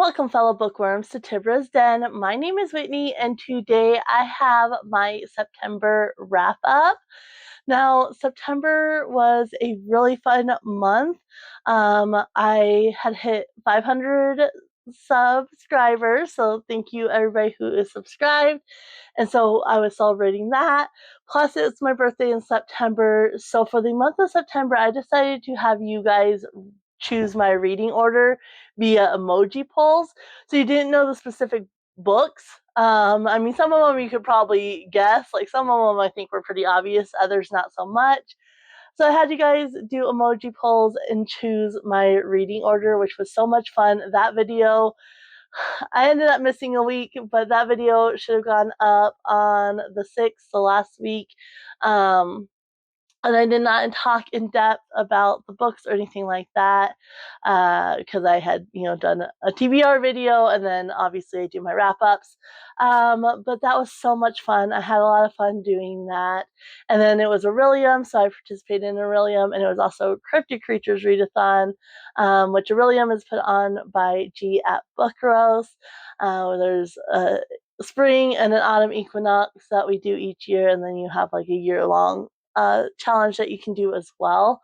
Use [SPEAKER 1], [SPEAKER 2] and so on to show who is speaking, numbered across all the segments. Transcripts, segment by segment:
[SPEAKER 1] Welcome, fellow bookworms, to Tibra's Den. My name is Whitney, and today I have my September wrap up. Now, September was a really fun month. I had hit 500 subscribers, so thank you everybody who is subscribed. And so I was celebrating that. Plus, it's my birthday in September. So for the month of September, I decided to have you guys choose my reading order via emoji polls. So you didn't know the specific books. I mean, some of them you could probably guess. Like some of them I think were pretty obvious, others not so much. So I had you guys do emoji polls and choose my reading order, which was so much fun. That video, I ended up missing a week, but that video should have gone up on the 6th, so last week. And I did not talk in depth about the books or anything like that because I had, done a TBR video, and then obviously I do my wrap-ups. But that was so much fun. I had a lot of fun doing that. And then it was Orilium, so I participated in Orilium, and it was also Cryptid Creatures Readathon, which Orilium is put on by G at Bookros. There's a spring and an autumn equinox that we do each year, and then you have like a year-long challenge that you can do as well.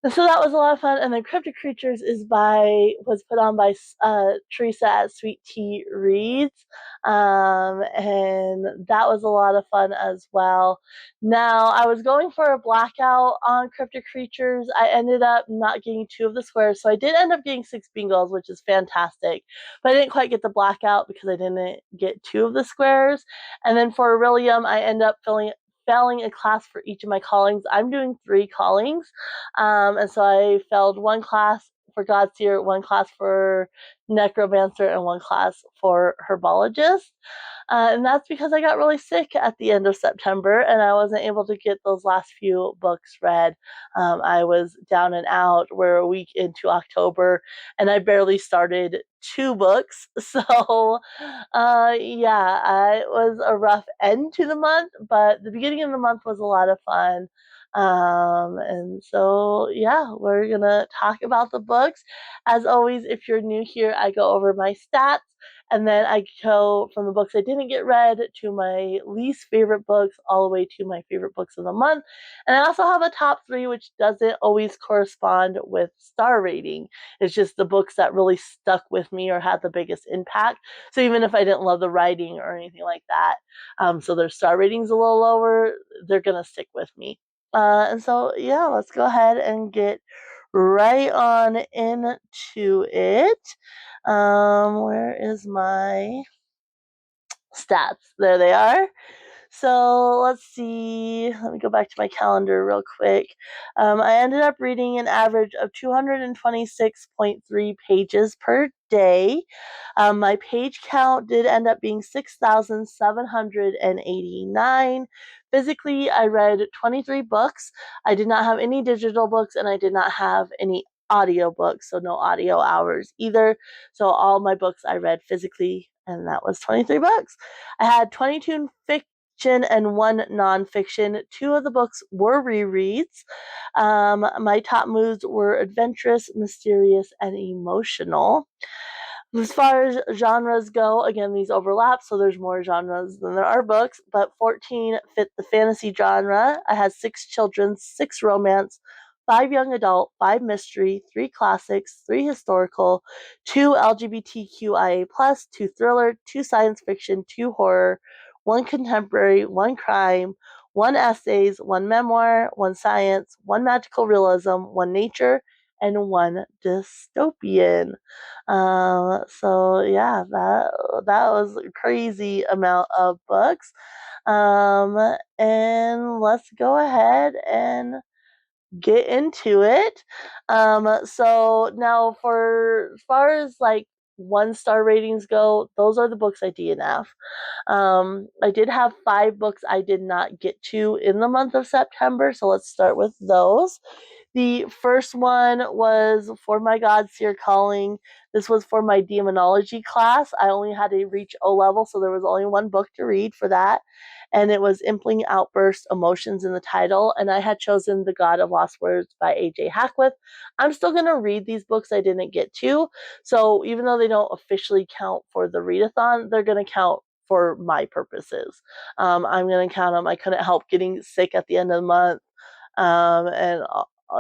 [SPEAKER 1] And so that was a lot of fun. And then Cryptid Creatures was put on by Tricia at Sweet Tea Reads. And that was a lot of fun as well. Now, I was going for a blackout on Cryptid Creatures. I ended up not getting 2 of the squares. So I did end up getting 6 bingos, which is fantastic. But I didn't quite get the blackout because I didn't get 2 of the squares. And then for Orilium, I ended up failing a class for each of my callings. I'm doing 3 callings, and so I failed 1 class for Godseer, 1 class for Necromancer, and 1 class for Herbologist. And that's because I got really sick at the end of September, and I wasn't able to get those last few books read. I was down and out. We're a week into October, and I barely started 2 books. So, it was a rough end to the month, but the beginning of the month was a lot of fun. And so, we're going to talk about the books. As always, if you're new here, I go over my stats, and then I go from the books I didn't get read to my least favorite books all the way to my favorite books of the month. And I also have a top 3, which doesn't always correspond with star rating. It's just the books that really stuck with me or had the biggest impact. So even if I didn't love the writing or anything like that, so their star rating's a little lower, they're going to stick with me. And so, let's go ahead and get right on into it. Where is my stats? There they are. So let's see. Let me go back to my calendar real quick. I ended up reading an average of 226.3 pages per day. My page count did end up being 6,789. Physically, I read 23 books. I did not have any digital books, and I did not have any audio books, so no audio hours either. So all my books I read physically, and that was 23 books. I had 22 fiction and 1 nonfiction. 2 of the books were rereads. My top moods were adventurous, mysterious, and emotional. As far as genres go, again, these overlap, so there's more genres than there are books, but 14 fit the fantasy genre. I had 6 children's, 6 romance, 5 young adult, 5 mystery, 3 classics, 3 historical, 2 LGBTQIA+, 2 thriller, 2 science fiction, 2 horror, 1 contemporary, 1 crime, 1 essays, 1 memoir, 1 science, 1 magical realism, 1 nature, and 1 dystopian. That was a crazy amount of books. And let's go ahead and get into it. So now for as far as like 1-star ratings go, those are the books I DNF. I did have 5 books I did not get to in the month of September, so let's start with those. The first one was For My God, Seer Calling. This was for my demonology class. I only had to reach O level, so there was only one book to read for that. And it was Impling Outburst Emotions in the title. And I had chosen The God of Lost Words by A.J. Hackwith. I'm still going to read these books I didn't get to. So even though they don't officially count for the readathon, they're going to count for my purposes. I'm going to count them. I couldn't help getting sick at the end of the month. And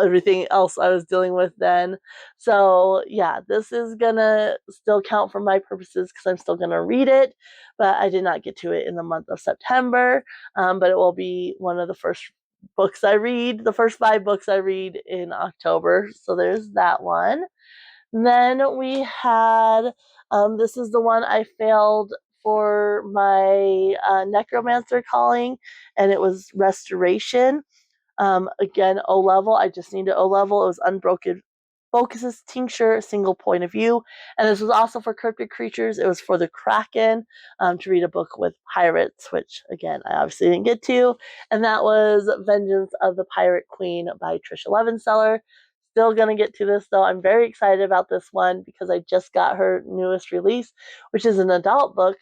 [SPEAKER 1] everything else I was dealing with then. So yeah, this is gonna still count for my purposes because I'm still gonna read it, but I did not get to it in the month of September. But it will be one of the first books I read, the first 5 books I read in October. So there's that one. Then we had, this is the one I failed for my necromancer calling, and it was Restoration. Again, O level. I just needed O level. It was Unbroken Focuses Tincture, Single Point of View. And this was also for Cryptid Creatures. It was for the Kraken, to read a book with pirates, which, again, I obviously didn't get to. And that was Vengeance of the Pirate Queen by Tricia Levenseller. Still going to get to this, though. I'm very excited about this one because I just got her newest release, which is an adult book.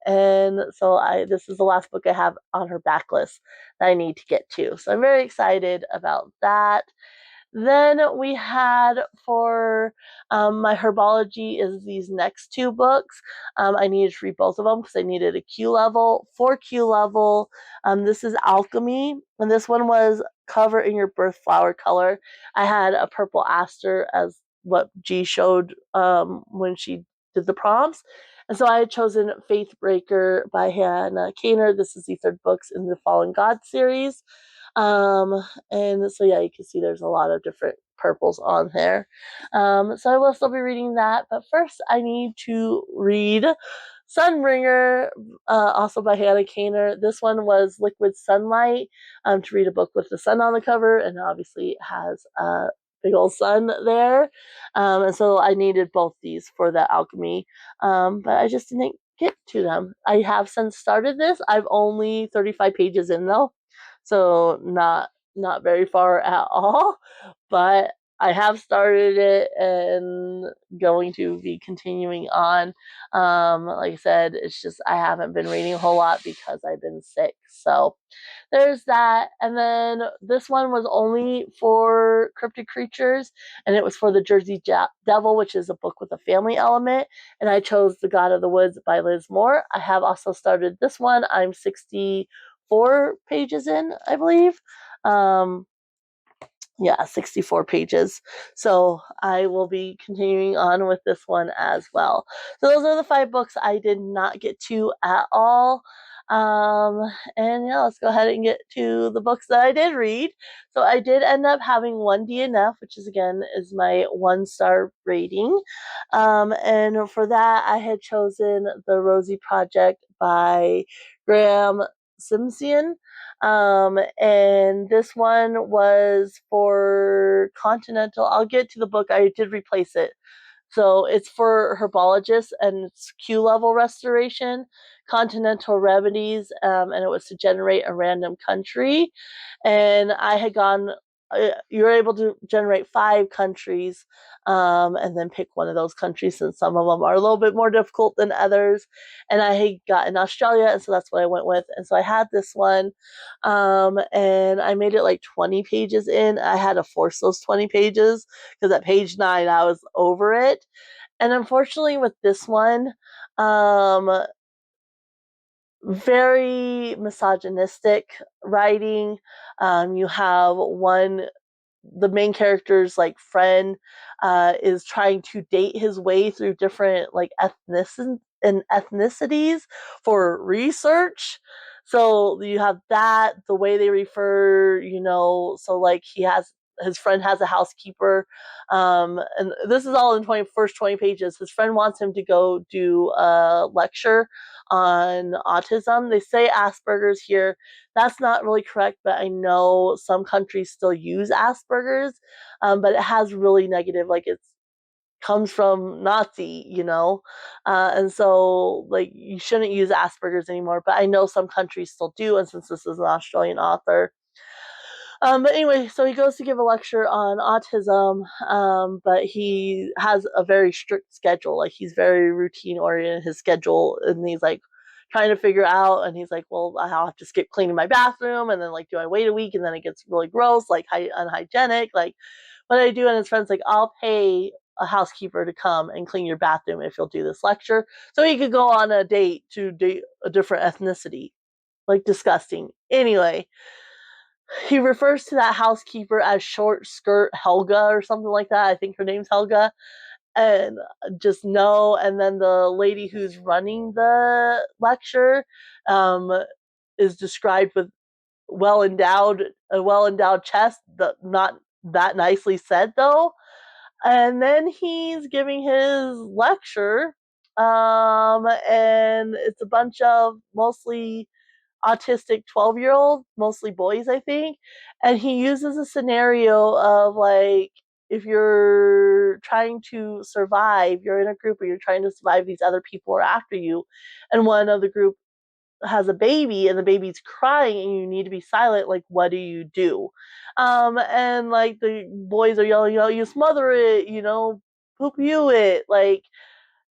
[SPEAKER 1] And so this is the last book I have on her backlist that I need to get to. So I'm very excited about that. Then we had for my herbology is these next 2 books. I needed to read both of them because I needed a Q level. For Q level, this is Alchemy, and this one was Cover in Your Birth Flower Color. I had a purple Aster as what G showed when she did the prompts. And so I had chosen Faithbreaker by Hannah Kaner. This is the 3rd book in the Fallen God series. And so yeah, you can see there's a lot of different purples on there. So I will still be reading that, but first I need to read Sunbringer, also by Hannah Kaner. This one was Liquid Sunlight, to read a book with the sun on the cover, and obviously it has a big old sun there. And so I needed both these for the alchemy, but I just didn't get to them. I have since started this. I've only 35 pages in though, so not very far at all, but I have started it and going to be continuing on. Like I said, it's just I haven't been reading a whole lot because I've been sick. So there's that. And then this one was only for Cryptid Creatures, and it was for the Jersey Devil, which is a book with a family element. And I chose The God of the Woods by Liz Moore. I have also started this one. I'm 64 pages in, I believe. 64 pages. So I will be continuing on with this one as well. So those are the 5 books I did not get to at all. And yeah, let's go ahead and get to the books that I did read. So I did end up having 1 DNF, which is again is my 1-star rating. And for that, I had chosen The Rosie Project by Graham Simpson. And this one was for Continental. I'll get to the book. I did replace it. So it's for herbologists and it's Q level restoration, continental remedies, and it was to generate a random country. And I had gone, you're able to generate 5 countries, and then pick one of those countries since some of them are a little bit more difficult than others. And I had gotten Australia, and so that's what I went with. And so I had this one, and I made it like 20 pages in. I had to force those 20 pages because at page 9 I was over it. And unfortunately with this one, very misogynistic writing. You have the main character's like friend is trying to date his way through different like ethnicities for research. So you have that, the way they refer, so like his friend has a housekeeper, and this is all in first 20 pages. His friend wants him to go do a lecture on autism. They say Asperger's here. That's not really correct, but I know some countries still use Asperger's, but it has really negative, like it comes from Nazi, and so like you shouldn't use Asperger's anymore, but I know some countries still do, and since this is an Australian author, But anyway, so he goes to give a lecture on autism, but he has a very strict schedule. Like, he's very routine oriented in his schedule, and he's like trying to figure out, and he's like, well, I'll have to skip cleaning my bathroom, and then like, do I wait a week, and then it gets really gross, like unhygienic, like what do I do? And his friend's like, I'll pay a housekeeper to come and clean your bathroom if you'll do this lecture. So he could go on a date to date a different ethnicity. Like, disgusting. Anyway, he refers to that housekeeper as short skirt Helga or something like that. I think her name's Helga. And just no. And then the lady who's running the lecture is described with a well endowed chest, not that nicely said though. And then he's giving his lecture, and it's a bunch of mostly autistic 12-year-olds, mostly boys, I think. And he uses a scenario of like, if you're trying to survive, you're in a group where you're trying to survive, these other people are after you, and one of the group has a baby and the baby's crying and you need to be silent, like, what do you do? And like the boys are yelling, you smother it, poop you it, like,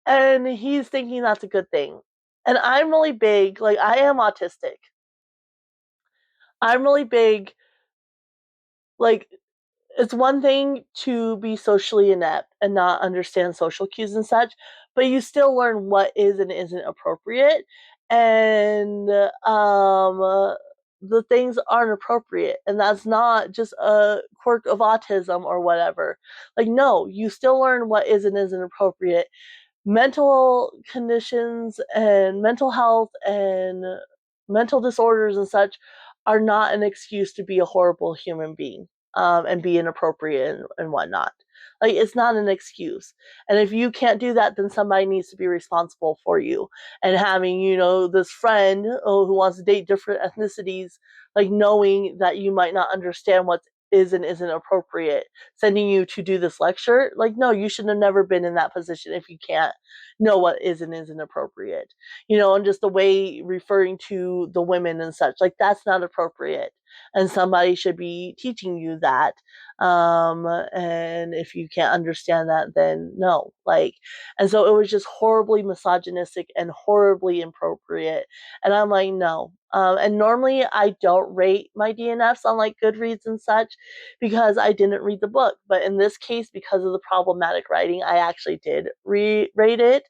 [SPEAKER 1] and he's thinking that's a good thing. And I'm really big, like, I am autistic. I'm really big, like, it's one thing to be socially inept and not understand social cues and such, but you still learn what is and isn't appropriate. And the things aren't appropriate. And that's not just a quirk of autism or whatever. Like, no, you still learn what is and isn't appropriate. Mental conditions and mental health and mental disorders and such are not an excuse to be a horrible human being, and be inappropriate and whatnot. Like, it's not an excuse. And if you can't do that, then somebody needs to be responsible for you. And having, this friend who wants to date different ethnicities, like, knowing that you might not understand what is and isn't appropriate, sending you to do this lecture, like, no, you should have never been in that position if you can't know what is and isn't appropriate. And just the way referring to the women and such, like, that's not appropriate. And somebody should be teaching you that. And if you can't understand that, then no. Like, and so it was just horribly misogynistic and horribly inappropriate. And I'm like, no. And normally I don't rate my DNFs on like Goodreads and such because I didn't read the book. But in this case, because of the problematic writing, I actually did rate it.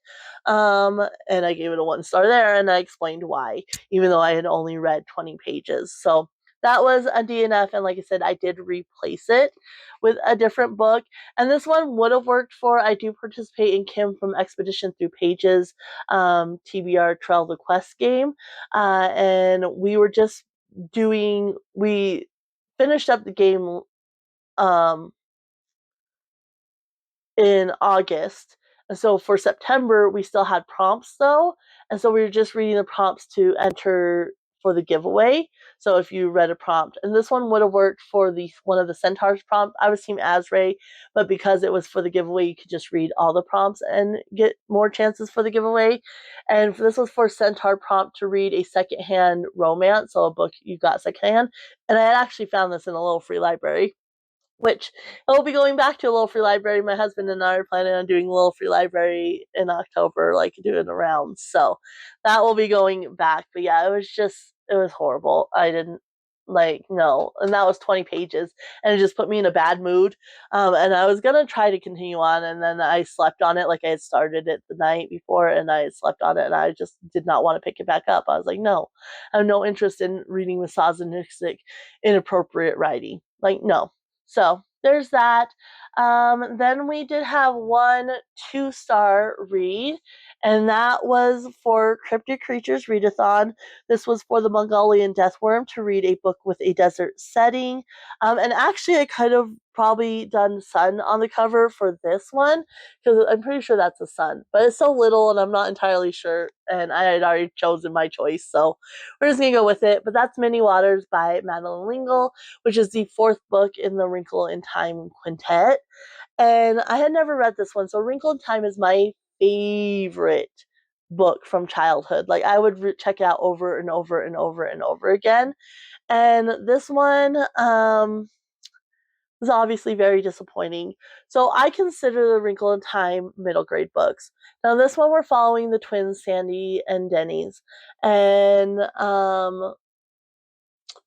[SPEAKER 1] And I gave it a 1 star there, and I explained why, even though I had only read 20 pages. So that was a DNF, and like I said, I did replace it with a different book. And this one would have worked for, I do participate in Kim from Expedition Through Pages, TBR Trail the Quest game. And we were just we finished up the game in August. And so for September, we still had prompts though. And so we were just reading the prompts to enter for the giveaway. So if you read a prompt, and this one would have worked for one of the centaurs prompt. I was team Azray, but because it was for the giveaway, you could just read all the prompts and get more chances for the giveaway. And this was for centaur prompt to read a secondhand romance, so a book you got secondhand. And I had actually found this in a little free library, which I'll be going back to a little free library. My husband and I are planning on doing a little free library in October, like doing a round. So that will be going back. But yeah, it was horrible. I didn't no. And that was 20 pages, and it just put me in a bad mood. And I was going to try to continue on, and then I slept on it. Like, I had started it the night before, and I slept on it, and I just did not want to pick it back up. I was like, no, I have no interest in reading misogynistic, inappropriate writing. Like, no. So there's that. Then we did have 1 2-star read, and that was for Cryptid Creatures Readathon. This was for the Mongolian Deathworm to read a book with a desert setting. And actually, I could have probably done sun on the cover for this one, because I'm pretty sure that's a sun, but it's so little and I'm not entirely sure, and I had already chosen my choice, so we're just gonna go with it. But that's Many Waters by Madeleine L'Engle, which is the 4th book in the Wrinkle in Time quintet. And I had never read this one, so Wrinkle in Time is my favorite book from childhood. Like I would check it out over and over and over and over again. And this one was obviously very disappointing. So I consider the Wrinkle in Time middle grade books. Now this one we're following the twins Sandy and Denny's, and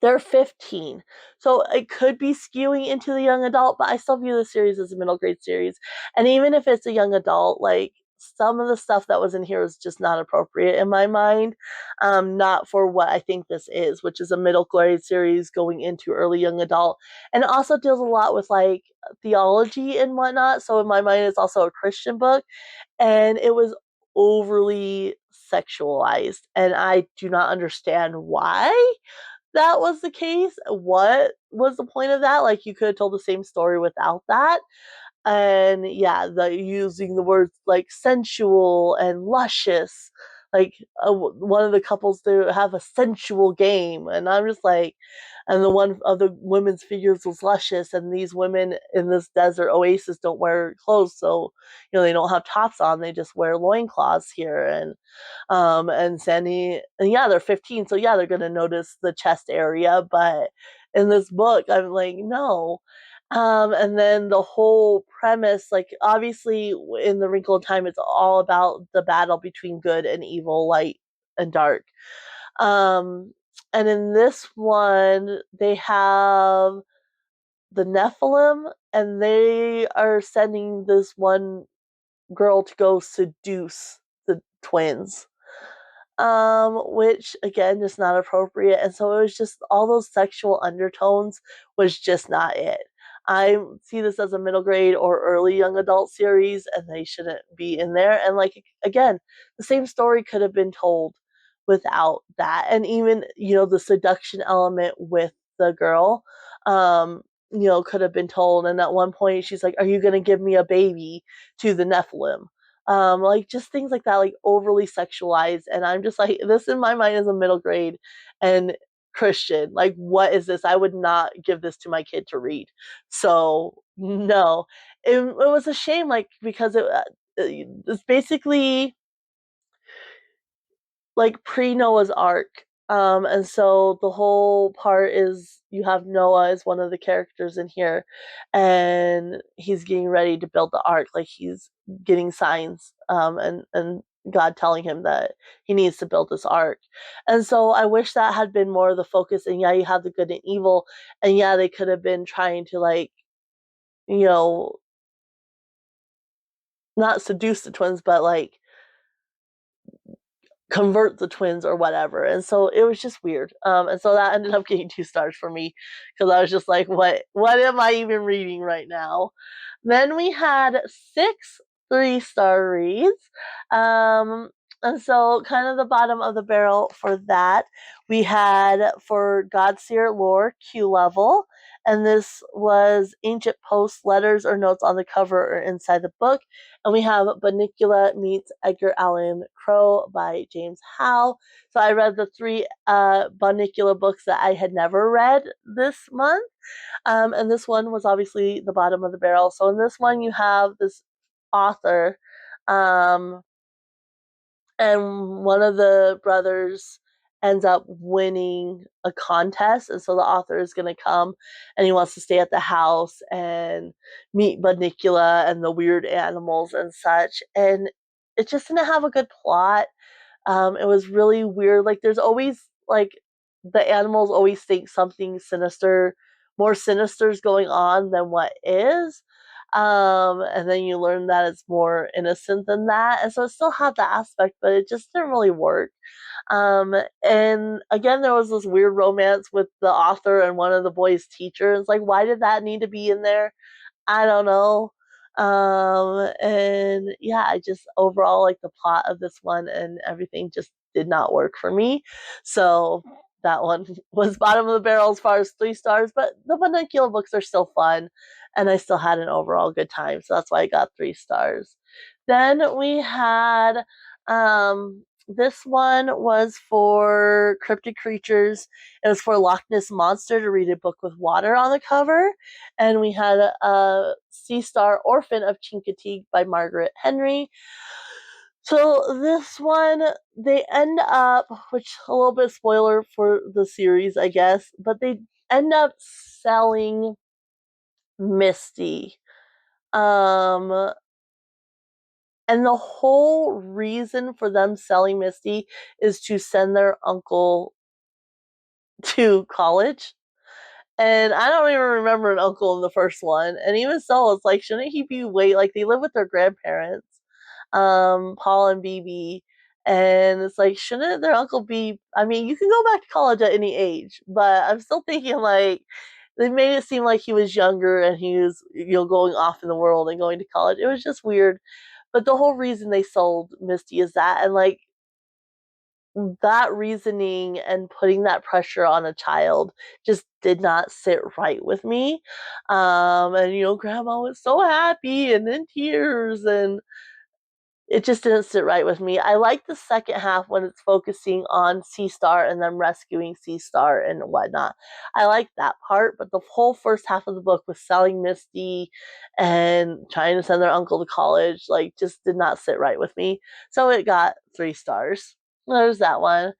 [SPEAKER 1] they're 15. So it could be skewing into the young adult, but I still view the series as a middle grade series. And even if it's a young adult, like some of the stuff that was in here was just not appropriate in my mind. Not for what I think this is, which is a middle grade series going into early young adult. And it also deals a lot with like theology and whatnot. So in my mind, it's also a Christian book. And it was overly sexualized. And I do not understand why that was the case. What was the point of that? Like, you could have told the same story without that. And yeah, using the words like sensual and luscious, like one of the couples to have a sensual game, and I'm just like, and the one of the women's figures was luscious, and these women in this desert oasis don't wear clothes, so they don't have tops on, they just wear loincloths here. And Sandy, and yeah, they're 15, so yeah, they're gonna notice the chest area, but in this book, I'm like, no. And then the whole premise, like obviously in The Wrinkle in Time, it's all about the battle between good and evil, light and dark. And in this one, they have the Nephilim, and they are sending this one girl to go seduce the twins, which again is not appropriate. And so it was just all those sexual undertones was just not it. I see this as a middle grade or early young adult series, and they shouldn't be in there. And like again, the same story could have been told without that. And even the seduction element with the girl, could have been told. And at one point, she's like, "Are you going to give me a baby?" to the Nephilim. Like just things like that, like overly sexualized. And I'm just like, this in my mind is a middle grade and Christian. Like, what is this? I would not give this to my kid to read. So no, it was a shame, like because it's basically like pre Noah's Ark. And so the whole part is you have Noah as one of the characters in here, and he's getting ready to build the ark. Like he's getting signs, and God telling him that he needs to build this ark. And so I wish that had been more of the focus. And yeah, you have the good and evil, and yeah, they could have been trying to like, you know, not seduce the twins, but like convert the twins or whatever. And so it was just weird. And so that ended up getting 2 stars for me, because I was just like, what am I even reading right now? Then we had 6 3-star reads. And so kind of the bottom of the barrel for that, we had for Godseer lore Q level, and this was ancient posts, letters, or notes on the cover or inside the book. And we have Bunnicula meets Edgar Allan Crow by James Howe. So I read the 3 Bunnicula books that I had never read this month. And this one was obviously the bottom of the barrel. So in this one, you have this author, um, and one of the brothers ends up winning a contest, and so the author is going to come, and he wants to stay at the house and meet Bunnicula and the weird animals and such. And it just didn't have a good plot. It was really weird. Like there's always like the animals always think something sinister, more sinister is going on than what is. And then you learn that it's more innocent than that. And so it still had that aspect, but it just didn't really work. And again, there was this weird romance with the author and one of the boys' teachers. Like, why did that need to be in there? I don't know. And yeah, I just overall like the plot of this one and everything just did not work for me. So that one was bottom of the barrel as far as 3 stars, but the Bunnicula books are still fun, and I still had an overall good time. So that's why I got 3 stars. Then we had this one was for Cryptid Creatures. It was for Loch Ness Monster to read a book with water on the cover. And we had a C-Star Orphan of Chincoteague by Margaret Henry. So this one, they end up, which a little bit spoiler for the series, I guess, but they end up selling Misty. And the whole reason for them selling Misty is to send their uncle to college. And I don't even remember an uncle in the first one. And even so, it's like, shouldn't he be like they live with their grandparents, Paul and BB. And it's like, shouldn't their uncle be? I mean, you can go back to college at any age, but I'm still thinking like they made it seem like he was younger and he was, going off in the world and going to college. It was just weird. But the whole reason they sold Misty is that, and like that reasoning and putting that pressure on a child just did not sit right with me. And grandma was so happy and in tears, and it just didn't sit right with me. I like the second half when it's focusing on Sea Star and them rescuing Sea Star and whatnot. I like that part, but the whole first half of the book was selling Misty and trying to send their uncle to college, like, just did not sit right with me. So it got 3 stars. There's that one.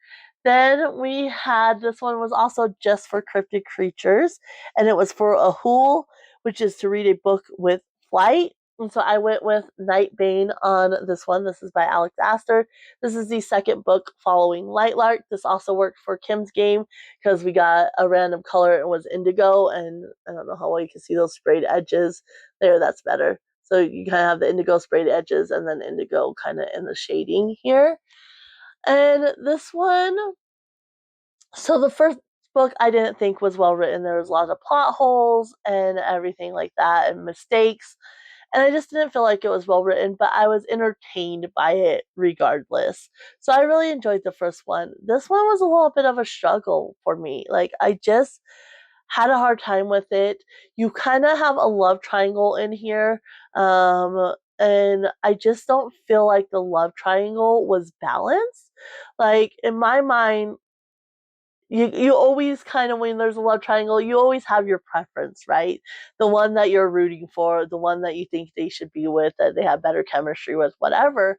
[SPEAKER 1] Then we had, this one was also just for cryptid creatures, and it was for a Houck, which is to read a book with flight. And so I went with Nightbane on this one. This is by Aster. This is the second book following Lightlark. This also worked for Kim's game because we got a random color. It was indigo, and I don't know how well you can see those sprayed edges. There, that's better. So you kind of have the indigo sprayed edges and then indigo kind of in the shading here. And this one, so the first book I didn't think was well written. There was a lot of plot holes and everything like that and mistakes. And I just didn't feel like it was well written, but I was entertained by it regardless. So I really enjoyed the first one. This one was a little bit of a struggle for me. Like, I just had a hard time with it. You kind of have a love triangle in here. And I just don't feel like the love triangle was balanced. Like, in my mind, you always kind of, when there's a love triangle, you always have your preference, right? The one that you're rooting for, the one that you think they should be with, that they have better chemistry with, whatever.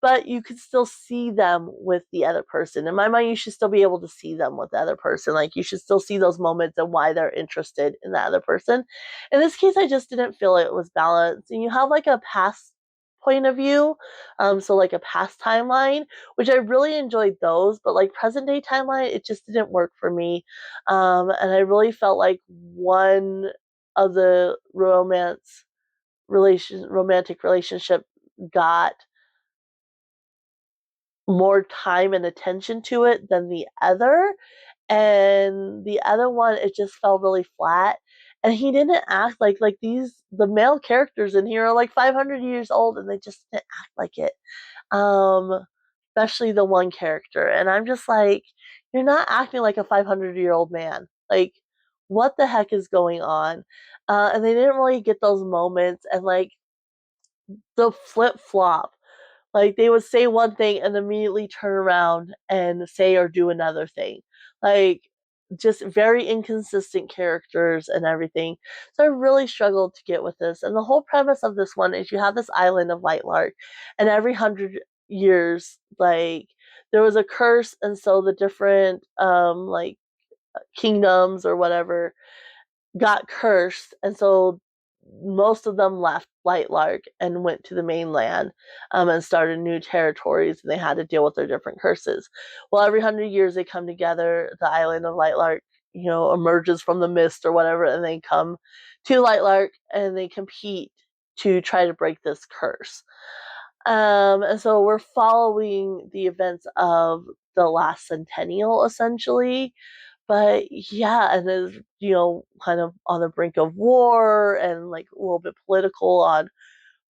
[SPEAKER 1] But you can still see them with the other person. In my mind, you should still be able to see them with the other person. Like, you should still see those moments and why they're interested in the other person. In this case, I just didn't feel it was balanced. And you have like a past point of view, so like a past timeline, which I really enjoyed those, but like present day timeline, it just didn't work for me. And I really felt like one of the romantic relationship got more time and attention to it than the other. And the other one, it just fell really flat. And he didn't act like the male characters in here are like 500 years old, and they just didn't act like it. Um, Especially the one character. And I'm just like, you're not acting like a 500-year-old man. Like, what the heck is going on? And they didn't really get those moments. And like the flip flop, like they would say one thing and immediately turn around and say or do another thing. Like, just very inconsistent characters and everything. So I really struggled to get with this. And the whole premise of this one is you have this island of Lightlark, and every 100 years, like, there was a curse, and so the different like kingdoms or whatever got cursed, and so most of them left Lightlark and went to the mainland, and started new territories, and they had to deal with their different curses. Well, every 100 years they come together. The island of Lightlark, emerges from the mist or whatever, and they come to Lightlark and they compete to try to break this curse. And so we're following the events of the last centennial, essentially. But yeah, and is, kind of on the brink of war and like a little bit political on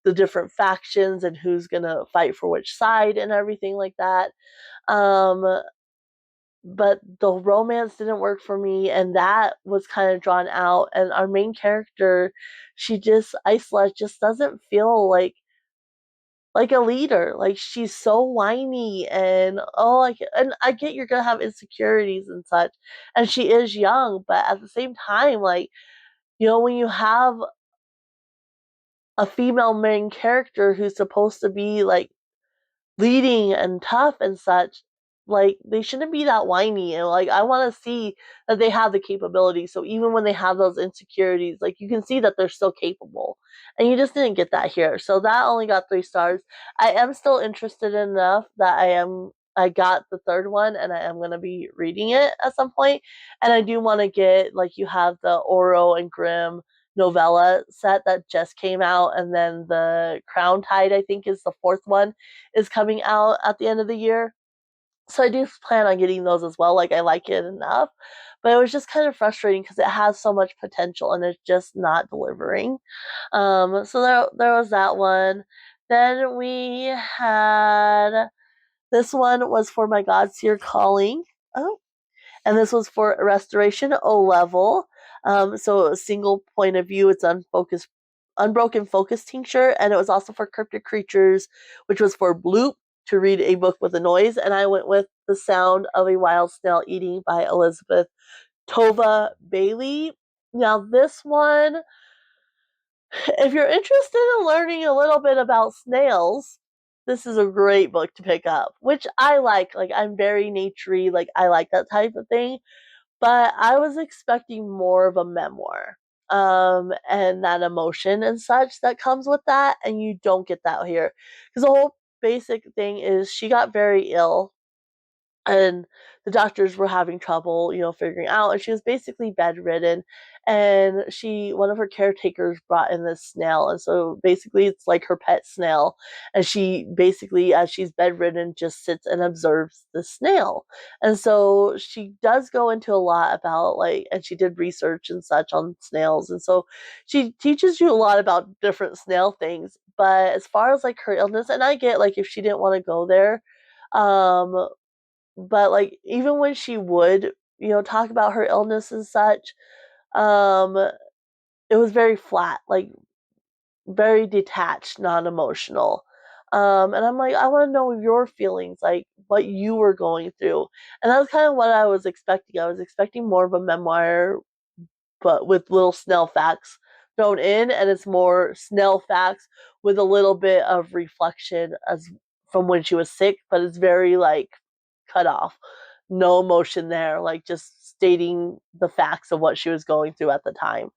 [SPEAKER 1] the different factions and who's gonna fight for which side and everything like that. Um, but the romance didn't work for me, and that was kind of drawn out. And our main character, Isla, just doesn't feel like a leader. Like, she's so whiny, and and I get you're gonna have insecurities and such, and she is young, but at the same time, like, when you have a female main character who's supposed to be like leading and tough and such, like they shouldn't be that whiny. And like I want to see that they have the capability. So even when they have those insecurities, like you can see that they're still capable. And you just didn't get that here. So that only got 3 stars. I am still interested enough that I got the third one and I am going to be reading it at some point. And I do want to get, like, you have the Oro and Grimm novella set that just came out, and then the Crown Tide, I think, is the fourth one, is coming out at the end of the year. So I do plan on getting those as well. Like, I like it enough, but it was just kind of frustrating because it has so much potential and it's just not delivering. So there was that one. Then we had, this one was for my Godseer calling. Oh, and this was for restoration O level. So a single point of view. It's unbroken focus tincture, and it was also for Cryptid Creatures, which was for Bloop, to read a book with a noise. And I went with The Sound of a Wild Snail Eating by Elisabeth Tova Bailey. Now this one, if you're interested in learning a little bit about snails, this is a great book to pick up, which I like. Like, I'm very naturey, like I like that type of thing. But I was expecting more of a memoir, and that emotion and such that comes with that, and you don't get that here. Because the whole basic thing is she got very ill, and the doctors were having trouble, figuring out, and she was basically bedridden. And one of her caretakers brought in this snail, and so basically it's like her pet snail, and she basically, as she's bedridden, just sits and observes the snail. And so she does go into a lot about, like, and she did research and such on snails, and so she teaches you a lot about different snail things. But as far as like her illness, and I get, like, if she didn't want to go there, um but like even when she would, talk about her illness and such, um it was very flat, like very detached, non-emotional. And I'm like, I want to know your feelings, like what you were going through. And that's kind of what I was expecting. I was expecting more of a memoir, but with little Snell facts thrown in, and it's more Snell facts with a little bit of reflection as from when she was sick, but it's very like cut off, no emotion there, like just stating the facts of what she was going through at the time.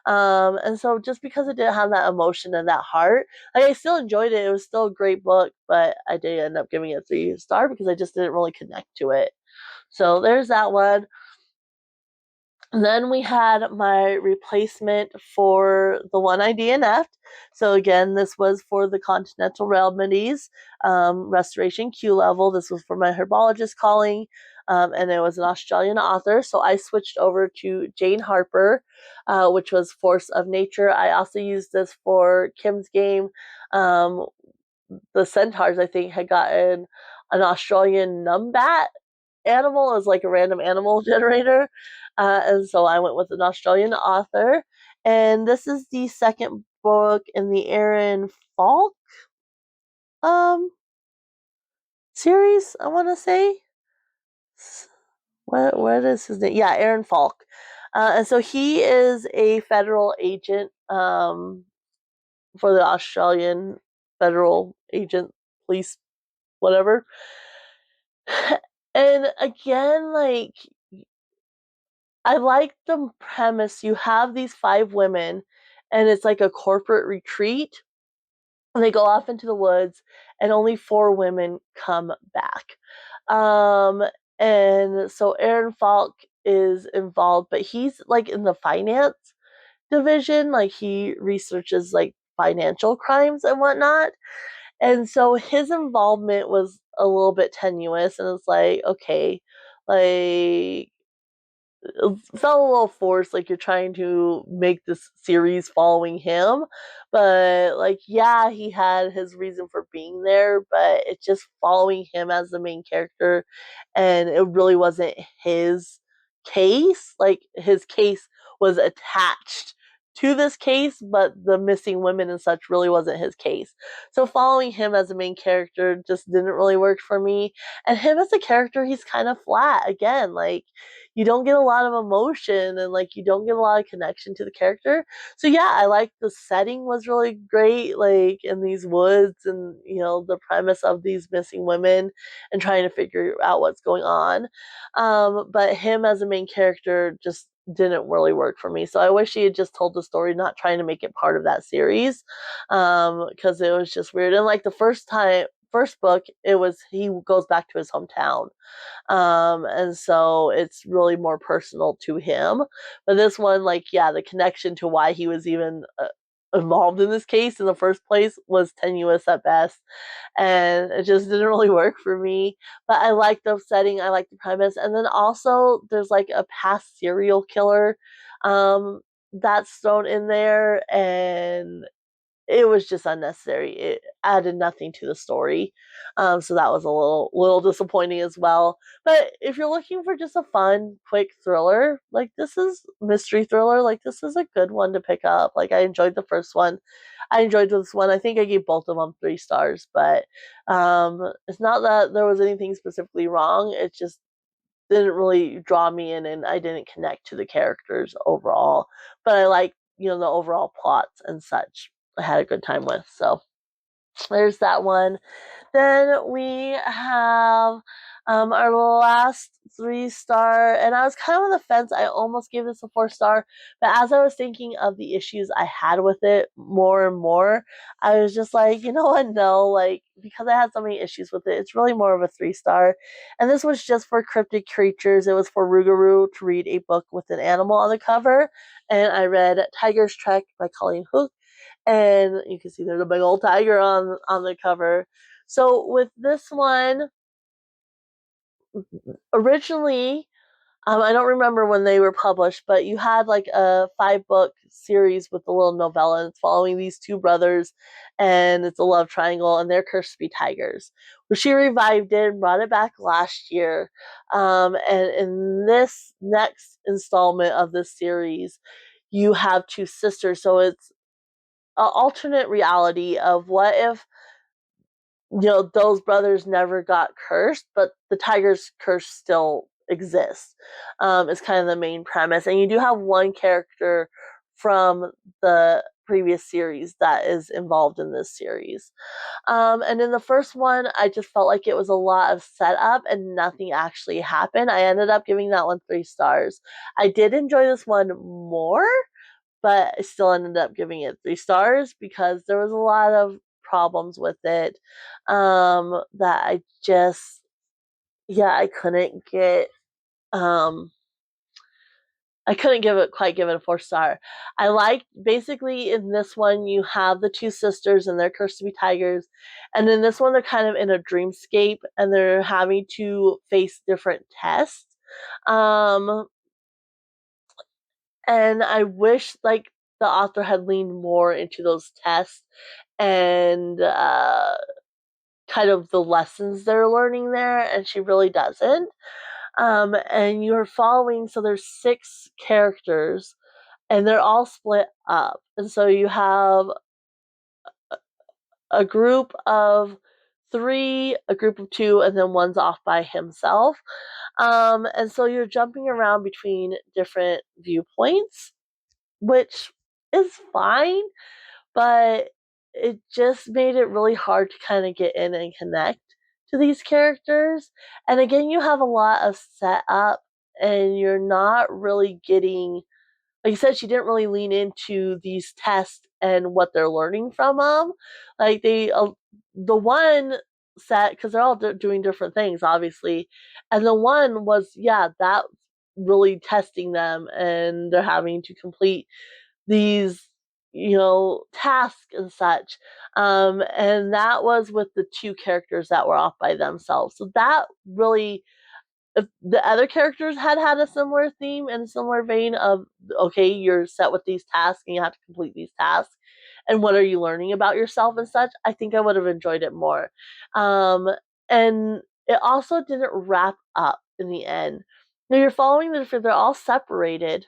[SPEAKER 1] And so just because it didn't have that emotion and that heart, like I still enjoyed it. It was still a great book, but I did end up giving it a 3 star because I just didn't really connect to it. So there's that one. Then we had my replacement for the one I DNF'd. So again, this was for the Continental Remedies Restoration Q level. This was for my herbologist calling, and it was an Australian author. So I switched over to Jane Harper, which was Force of Nature. I also used this for Kim's game. The Centaurs, I think, had gotten an Australian numbat animal as like a random animal generator. And so I went with an Australian author. And this is the second book in the Aaron Falk series, I want to say. What is his name? Yeah, Aaron Falk. And so he is a federal agent for the Australian federal agent police, whatever. And again, like, I like the premise. You have these 5 women, and it's like a corporate retreat. And they go off into the woods, and only 4 women come back. Um, and so Aaron Falk is involved, but he's like in the finance division. Like, he researches like financial crimes and whatnot. And so his involvement was a little bit tenuous, and it's like, okay, like, it felt a little forced, like you're trying to make this series following him. But like, yeah, he had his reason for being there, but it's just following him as the main character, and it really wasn't his case. Like, his case was attached to this case, but the missing women and such really wasn't his case. So following him as a main character just didn't really work for me. And him as a character, he's kind of flat. Again, like, you don't get a lot of emotion and like you don't get a lot of connection to the character. So yeah, I like the setting was really great, like in these woods, and the premise of these missing women and trying to figure out what's going on. But him as a main character just didn't really work for me. So I wish he had just told the story, not trying to make it part of that series, because it was just weird. And like the first book, it was he goes back to his hometown, and so it's really more personal to him. But this one, like, yeah, the connection to why he was even involved in this case in the first place was tenuous at best, and it just didn't really work for me. But I like the setting, I like the premise, and then also there's like a past serial killer that's thrown in there, and it was just unnecessary. It added nothing to the story, so that was a little disappointing as well. But if you're looking for just a fun, quick thriller, like this is mystery thriller, like this is a good one to pick up. Like I enjoyed the first one, I enjoyed this one. I think I gave both of them 3 stars, but it's not that there was anything specifically wrong. It just didn't really draw me in, and I didn't connect to the characters overall. But I like the overall plots and such. I had a good time with. So there's that one. Then we have our last 3 star, and I was kind of on the fence. I almost gave this a 4 star, but as I was thinking of the issues I had with it more and more, I was just like, you know what? No, like, because I had so many issues with it, it's really more of a 3 star. And this was just for Cryptid Creatures. It was for Rougarou to read a book with an animal on the cover, and I read Tiger's Trek by Colleen Houck, and you can see there's a big old tiger on the cover. So with this one, originally, I don't remember when they were published, but you had like a 5-book series with a little novella, and it's following these 2 brothers, and it's a love triangle, and they're cursed to be tigers. Well, she revived it and brought it back last year, and in this next installment of this series, you have 2 sisters. So it's an alternate reality of what if those brothers never got cursed, but the tiger's curse still exists. Is kind of the main premise, and you do have one character from the previous series that is involved in this series. And in the first one, I just felt like it was a lot of setup and nothing actually happened. I ended up giving that one 3 stars. I did enjoy this one more, but I still ended up giving it 3 stars because there was a lot of problems with it, that I just, yeah, um I couldn't give it a 4 star. I like, basically in this one you have the 2 sisters and they're cursed to be tigers, and in this one they're kind of in a dreamscape and they're having to face different tests. Um and I wish like the author had leaned more into those tests and kind of the lessons they're learning there, and she really doesn't. And you're following, so there's 6 characters, and they're all split up, and so you have a group of 3, a group of 2, and then one's off by himself. And so you're jumping around between different viewpoints, which is fine, but it just made it really hard to kind of get in and connect to these characters. And again, you have a lot of setup, and you're not really getting, like you said, she didn't really lean into these tests and what they're learning from them. Like the one set, because they're all doing different things, obviously, and the one was, yeah, that really testing them, and they're having to complete these tasks and such, and that was with the 2 characters that were off by themselves. So that really, if the other characters had a similar theme and similar vein of, okay, you're set with these tasks and you have to complete these tasks, and what are you learning about yourself and such, I think I would have enjoyed it more. And it also didn't wrap up in the end. Now you're following they're all separated,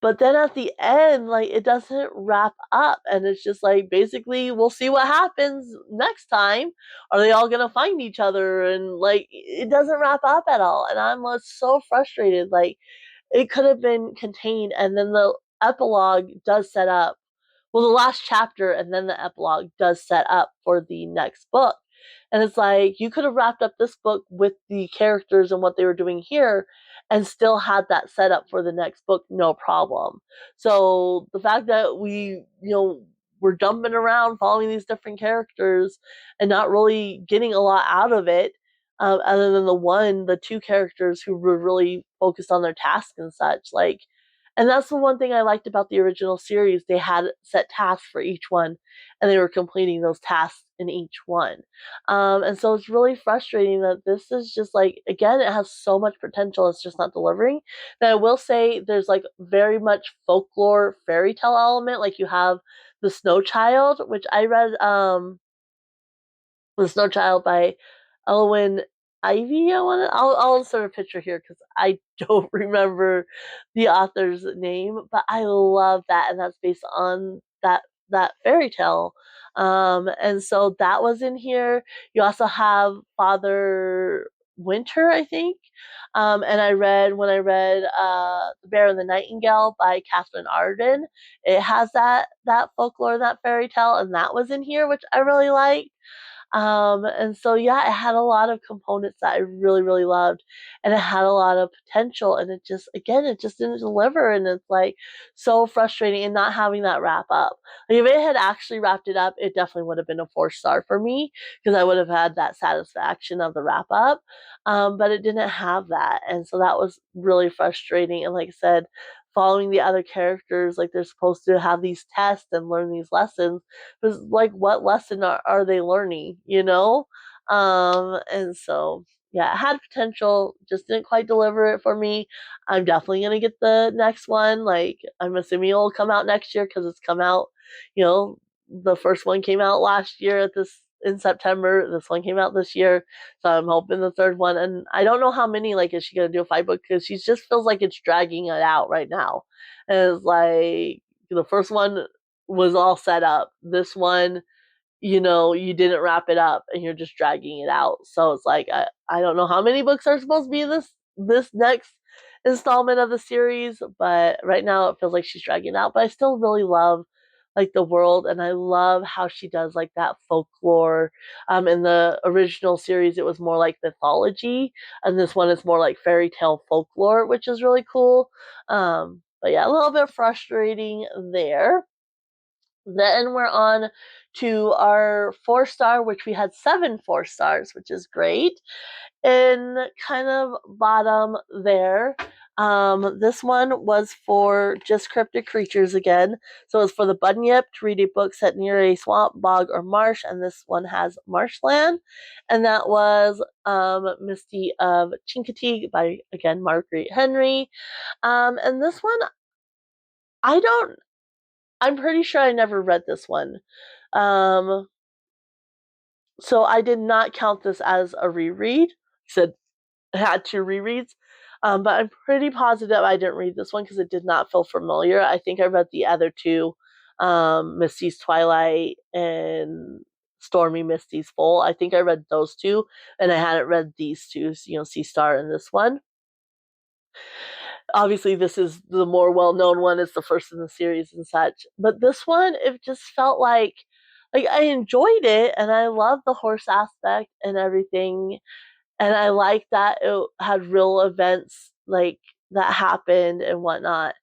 [SPEAKER 1] but then at the end, like, it doesn't wrap up, and it's just like, basically, we'll see what happens next time. Are they all gonna find each other? And like, it doesn't wrap up at all, and I'm so frustrated. Like, it could have been contained, and then the epilogue does set up, well, the last chapter and then the epilogue does set up for the next book. And it's like, you could have wrapped up this book with the characters and what they were doing here and still had that set up for the next book, no problem. So the fact that we're jumping around following these different characters and not really getting a lot out of it, other than the two characters who were really focused on their task and such, like, and that's the one thing I liked about the original series. They had set tasks for each one, and they were completing those tasks in each one. And so it's really frustrating that this is just like, again, it has so much potential, it's just not delivering. But I will say there's like very much folklore fairy tale element. Like, you have The Snow Child, which I read, The Snow Child by Elwyn Ivy. I'll insert a picture here because I don't remember the author's name, but I love that, and that's based on that fairy tale. And so that was in here. You also have Father Winter, I think. And when I read The Bear and the Nightingale by Catherine Arden, it has that folklore, that fairy tale, and that was in here, which I really liked. And so, yeah, it had a lot of components that I really, really loved, and it had a lot of potential, and it just didn't deliver, and it's like so frustrating, and not having that wrap up. Like, if it had actually wrapped it up, it definitely would have been a 4-star for me, because I would have had that satisfaction of the wrap up. But it didn't have that, and so that was really frustrating. And like I said, following the other characters, like, they're supposed to have these tests and learn these lessons, but like, what lesson are they learning, and so, yeah, it had potential, just didn't quite deliver it for me. I'm definitely going to get the next one. Like, I'm assuming it'll come out next year, because it's come out, the first one came out last year in September. This one came out this year, so I'm hoping the third one. And I don't know how many. Like, is she gonna do a 5-book? Because she just feels like it's dragging it out right now. And it's like, the first one was all set up. This one, you didn't wrap it up, and you're just dragging it out. So it's like, I don't know how many books are supposed to be in this next installment of the series, but right now it feels like she's dragging it out. But I still really love, like, the world, and I love how she does, like, that folklore. In the original series, it was more like mythology, and this one is more like fairy tale folklore, which is really cool. But yeah, a little bit frustrating there. Then we're on to our 4-star, which we had 7 4-stars, which is great. And kind of bottom there, this one was for just cryptid creatures again. So it's for the Bunyip to read a book set near a swamp, bog, or marsh, and this one has marshland. And that was Misty of Chincoteague by, again, Marguerite Henry. And this one, I'm pretty sure I never read this one. Um, so I did not count this as a reread. Said I had 2 rereads. But I'm pretty positive I didn't read this one because it did not feel familiar. I think I read the other 2, Misty's Twilight and Stormy Misty's Full. I think I read those 2, and I hadn't read these 2, Sea Star and this one. Obviously, this is the more well-known one. It's the first in the series and such. But this one, it just felt like I enjoyed it, and I love the horse aspect and everything, and I like that it had real events, like, that happened and whatnot.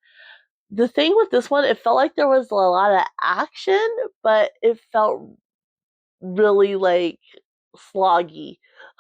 [SPEAKER 1] The thing with this one, it felt like there was a lot of action, but it felt really, like, sloggy.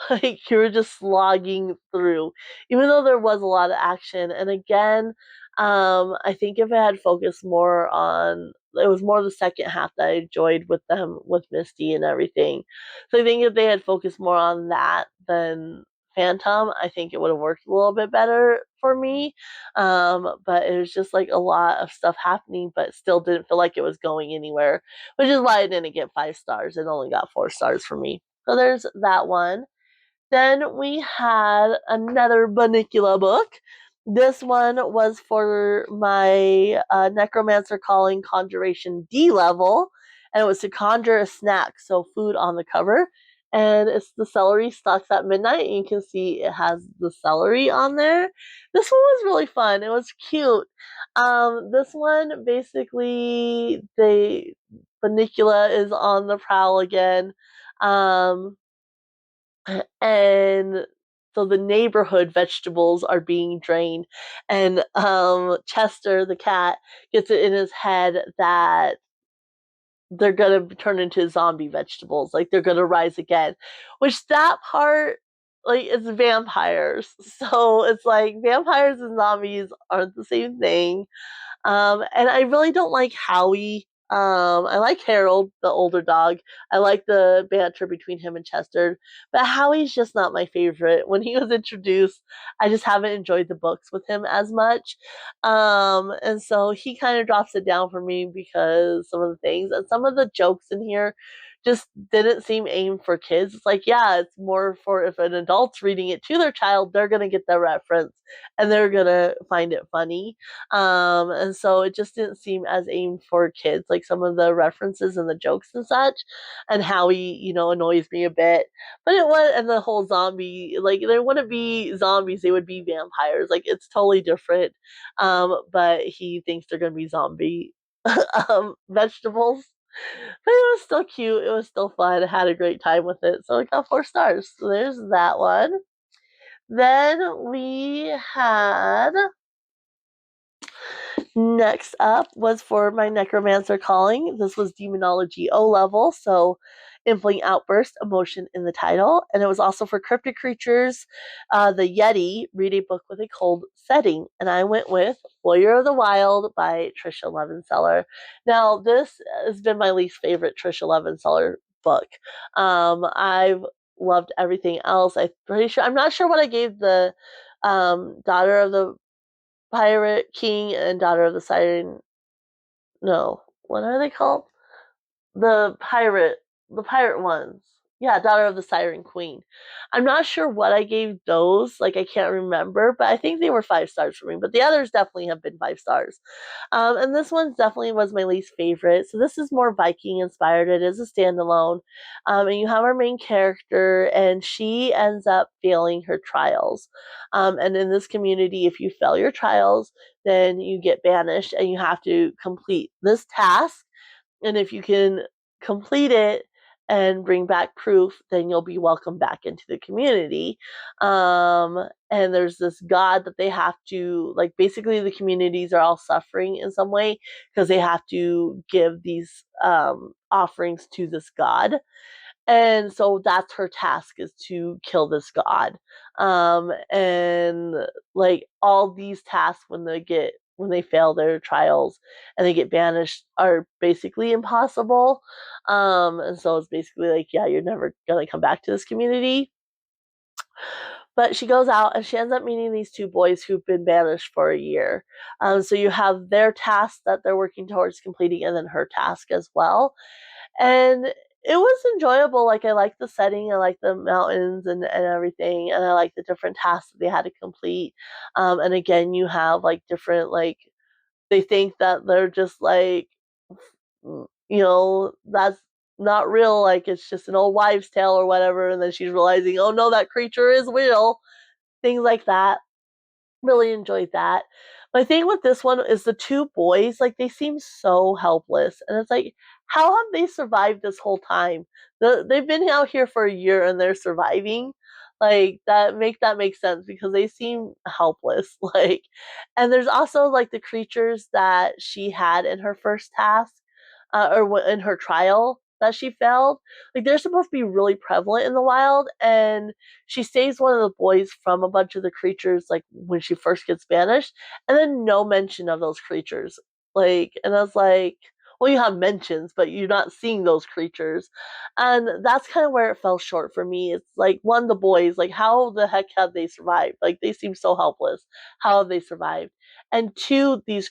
[SPEAKER 1] Like, you were just slogging through, even though there was a lot of action. And again, I think if it had focused more on, it was more the second half that I enjoyed with them, with Misty and everything. So I think if they had focused more on that than Phantom, I think it would have worked a little bit better for me. But it was just like a lot of stuff happening, but still didn't feel like it was going anywhere, which is why I didn't get 5 stars. It only got 4 stars for me. So there's that one. Then we had another Bunnicula book. This one was for my Necromancer Calling Conjuration D level, and it was to conjure a snack, so food on the cover. And it's the celery stalks at midnight, and you can see it has the celery on there. This one was really fun. It was cute. This one basically, they Funicula is on the prowl again. And so the neighborhood vegetables are being drained, and Chester the cat gets it in his head that they're gonna turn into zombie vegetables, like they're gonna rise again, which that part, like, it's vampires, so it's like vampires and zombies aren't the same thing. And I really don't like Howie. I like Harold, the older dog. I like the banter between him and Chester, but Howie's just not my favorite. When he was introduced, I just haven't enjoyed the books with him as much. And so he kind of drops it down for me because some of the things and some of the jokes in here just didn't seem aimed for kids. It's like, yeah, it's more for if an adult's reading it to their child, they're going to get the reference and they're going to find it funny. And so it just didn't seem as aimed for kids, like some of the references and the jokes and such, and Howie, annoys me a bit. But it was, and the whole zombie, like, they wouldn't be zombies, they would be vampires. Like, it's totally different. But he thinks they're going to be zombie vegetables. But it was still cute. It was still fun. I had a great time with it. So it got 4 stars. So there's that one. Then we had, next up was for my Necromancer Calling. This was Demonology O level, so Impling Outburst, emotion in the title. And it was also for Cryptid Creatures, the Yeti, read a book with a cold setting. And I went with Warrior of the Wild by Tricia Levenseller. Now, this has been my least favorite Tricia Levenseller book. I've loved everything else. I'm not sure what I gave the Daughter of the Pirate King and Daughter of the Siren. No, what are they called? The pirate ones. Yeah, Daughter of the Siren Queen. I'm not sure what I gave those. Like, I can't remember, but I think they were 5 stars for me. But the others definitely have been 5 stars. And this one definitely was my least favorite. So this is more Viking inspired. It is a standalone. And you have our main character, and she ends up failing her trials. And in this community, if you fail your trials, then you get banished, and you have to complete this task. And if you can complete it and bring back proof, then you'll be welcomed back into the community. And there's this god that they have to, like, basically the communities are all suffering in some way because they have to give these offerings to this god. And so that's her task, is to kill this god. And like, all these tasks, when they fail their trials and they get banished, are basically impossible. And so it's basically like, yeah, you're never gonna come back to this community. But she goes out and she ends up meeting these 2 boys who've been banished for a year. So you have their task that they're working towards completing, and then her task as well. And it was enjoyable. Like, I like the setting, I like the mountains and everything, and I like the different tasks that they had to complete. And again, you have like different, like, they think that they're just like, that's not real, like it's just an old wives' tale or whatever, and then she's realizing, oh no, that creature is real. Things like that. Really enjoyed that. My thing with this one is the 2 boys, like, they seem so helpless. And it's like, how have they survived this whole time? They've been out here for a year and they're surviving. Like, that makes sense because they seem helpless. Like, and there's also like the creatures that she had in her first task, or in her trial that she failed. Like, they're supposed to be really prevalent in the wild, and she saves one of the boys from a bunch of the creatures, like, when she first gets banished, and then no mention of those creatures. Like, and I was like, well, you have mentions, but you're not seeing those creatures. And that's kind of where it fell short for me. It's like, one, the boys, like, how the heck have they survived? Like, they seem so helpless. How have they survived? And 2, these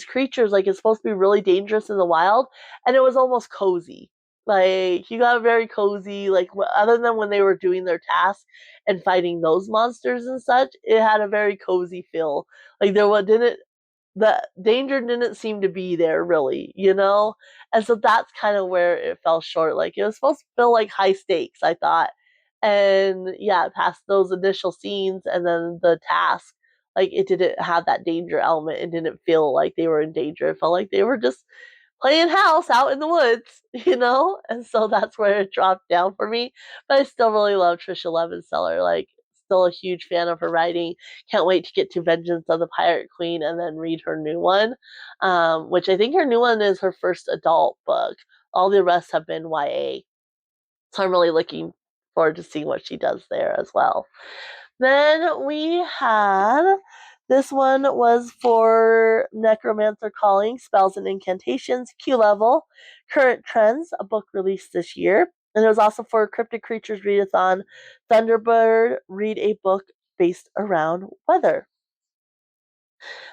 [SPEAKER 1] creatures, like, it's supposed to be really dangerous in the wild, and it was almost cozy. Like, you got very cozy. Like, other than when they were doing their tasks and fighting those monsters and such, it had a very cozy feel. Like, didn't the danger didn't seem to be there really, you know? And so that's kind of where it fell short. Like, it was supposed to feel like high stakes, I thought. And yeah, past those initial scenes and then the task, like, it didn't have that danger element. It didn't feel like they were in danger. It felt like they were just playing house out in the woods, you know? And so that's where it dropped down for me. But I still really love Tricia Levenseller. Like, still a huge fan of her writing. Can't wait to get to Vengeance of the Pirate Queen and then read her new one, which I think her new one is her first adult book. All the rest have been YA. So I'm really looking forward to seeing what she does there as well. Then we had this one was for Necromancer Calling, Spells and Incantations, Q level, Current Trends, a book released this year. And it was also for Cryptid Creatures Readathon, Thunderbird, read a book based around weather.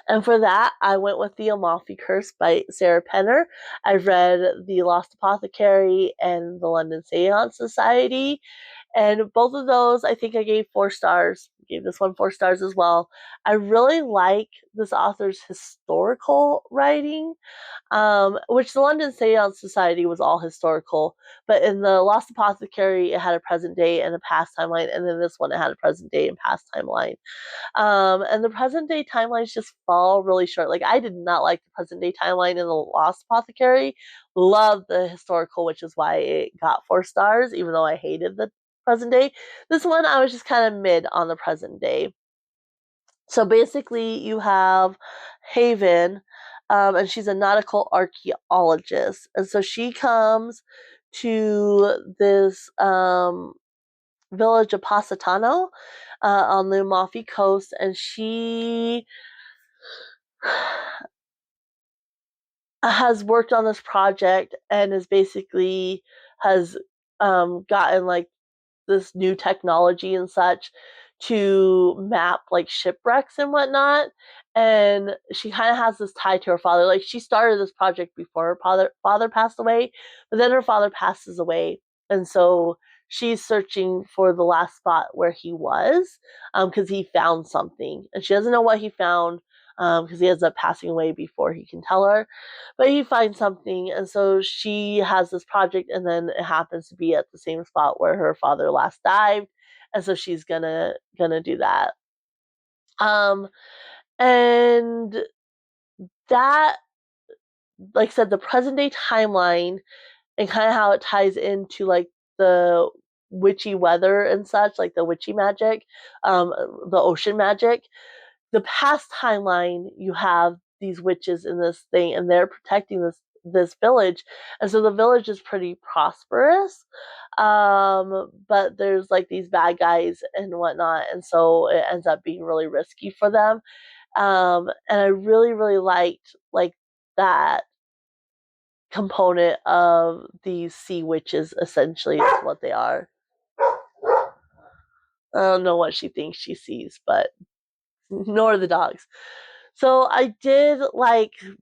[SPEAKER 1] And for that, I went with The Amalfi Curse by Sarah Penner. I've read The Lost Apothecary and The London Seance Society. And both of those, I think I gave 4 stars. Gave this one 4 stars as well. I really like this author's historical writing, which the London Seance Society was all historical. But in the Lost Apothecary, it had a present day and a past timeline. And then this one, it had a present day and past timeline. And the present day timelines just fall really short. Like, I did not like the present day timeline in the Lost Apothecary. Love the historical, which is why it got 4 stars, even though I hated the present day. This one, I was just kind of mid on the present day. So basically, you have Haven, and she's a nautical archaeologist. And so she comes to this village of Positano on the Amalfi coast, and she has worked on this project and is basically has gotten like this new technology and such to map like shipwrecks and whatnot. And she kind of has this tie to her father. Like, she started this project before her father passed away, but then her father passes away. And so she's searching for the last spot where he was, because he found something. And she doesn't know what he found, because he ends up passing away before he can tell her. But he finds something, and so she has this project, and then it happens to be at the same spot where her father last dived, and so she's gonna do that. And that, like I said, the present day timeline and kind of how it ties into like the witchy weather and such, like the witchy magic, the ocean magic. The past timeline, you have these witches in this thing, and they're protecting this village, and so the village is pretty prosperous, but there's like these bad guys and whatnot, and so it ends up being really risky for them. And I really liked like that component of these sea witches. Essentially is what they are. I don't know what she thinks she sees, but nor the dogs. So I did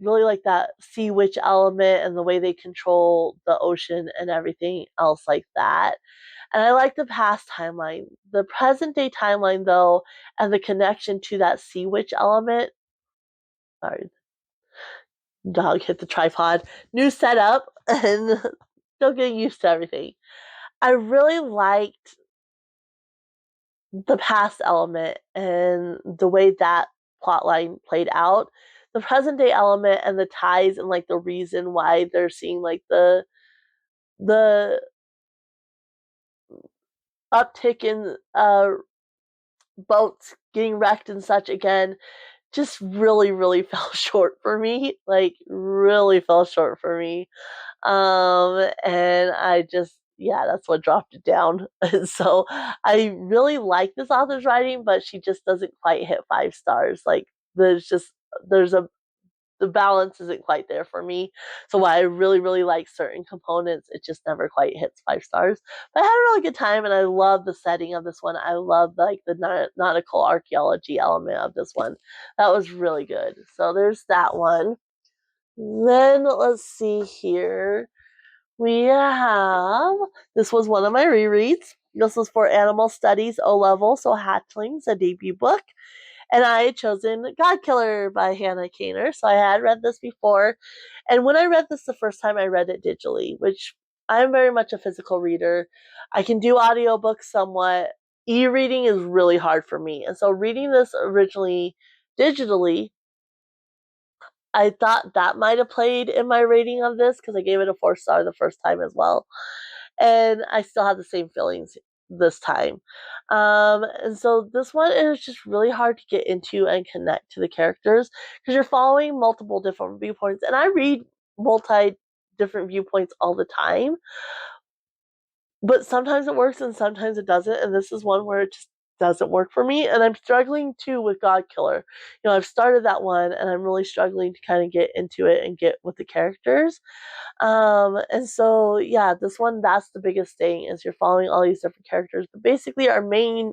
[SPEAKER 1] really like that sea witch element and the way they control the ocean and everything else like that. And I like the past timeline. The present day timeline, though, and the connection to that sea witch element. Sorry, dog hit the tripod. New setup and still getting used to everything. I really liked the past element and the way that plotline played out. The present day element and the ties and like the reason why they're seeing like the uptick in boats getting wrecked and such again just really fell short for me. Like, really fell short for me. And I just, yeah, that's what dropped it down. And so I really like this author's writing, but she just doesn't quite hit 5 stars. Like, there's a the balance isn't quite there for me. So while I really like certain components, it just never quite hits 5 stars. But I had a really good time, and I love the setting of this one. I love like the nautical archaeology element of this one. That was really good. So there's that one. Then let's see here. we have, this was one of my rereads. This was for Animal Studies O Level, so Hatchlings, a debut book. And I had chosen Godkiller by Hannah Kaner. So I had read this before. And when I read this the first time, I read it digitally, which I'm very much a physical reader. I can do audiobooks somewhat. E-reading is really hard for me. And so reading this originally digitally, I thought that might have played in my rating of this because I gave it a 4-star the first time as well. And I still have the same feelings this time. And so this one is just really hard to get into and connect to the characters because you're following multiple different viewpoints. And I read multi different viewpoints all the time, but sometimes it works and sometimes it doesn't. And this is one where it just doesn't work for me. And I'm struggling too with Godkiller. I've started that one and I'm really struggling to kind of get into it and get with the characters. And so yeah, this one, that's the biggest thing, is you're following all these different characters. But basically our main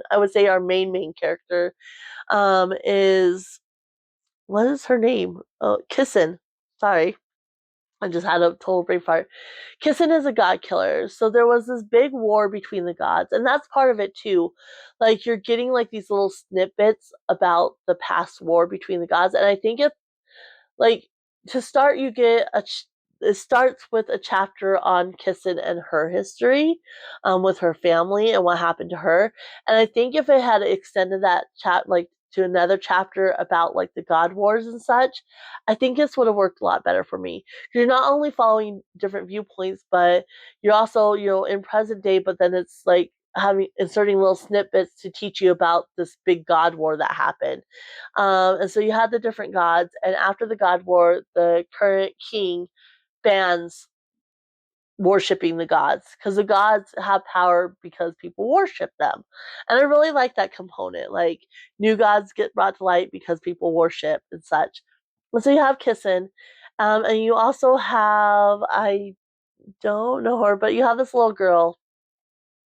[SPEAKER 1] character is, what is her name? Oh, Kissin. Sorry. I just had a total brain fart. Kissin is a god killer. So there was this big war between the gods, and that's part of it too. Like you're getting like these little snippets about the past war between the gods, and I think it, like, to start, you get it starts with a chapter on Kissin and her history, with her family and what happened to her. And I think if it had extended that chat like to another chapter about like the God Wars and such, I think this would have worked a lot better for me. You're not only following different viewpoints, but you're also, in present day, but then it's like having inserting little snippets to teach you about this big God war that happened. And so you had the different gods, and after the God war, the current king bans worshipping the gods because the gods have power because people worship them. And I really like that component. Like new gods get brought to light because people worship and such. And so you have Kissin, and you also have, I don't know her, but you have this little girl,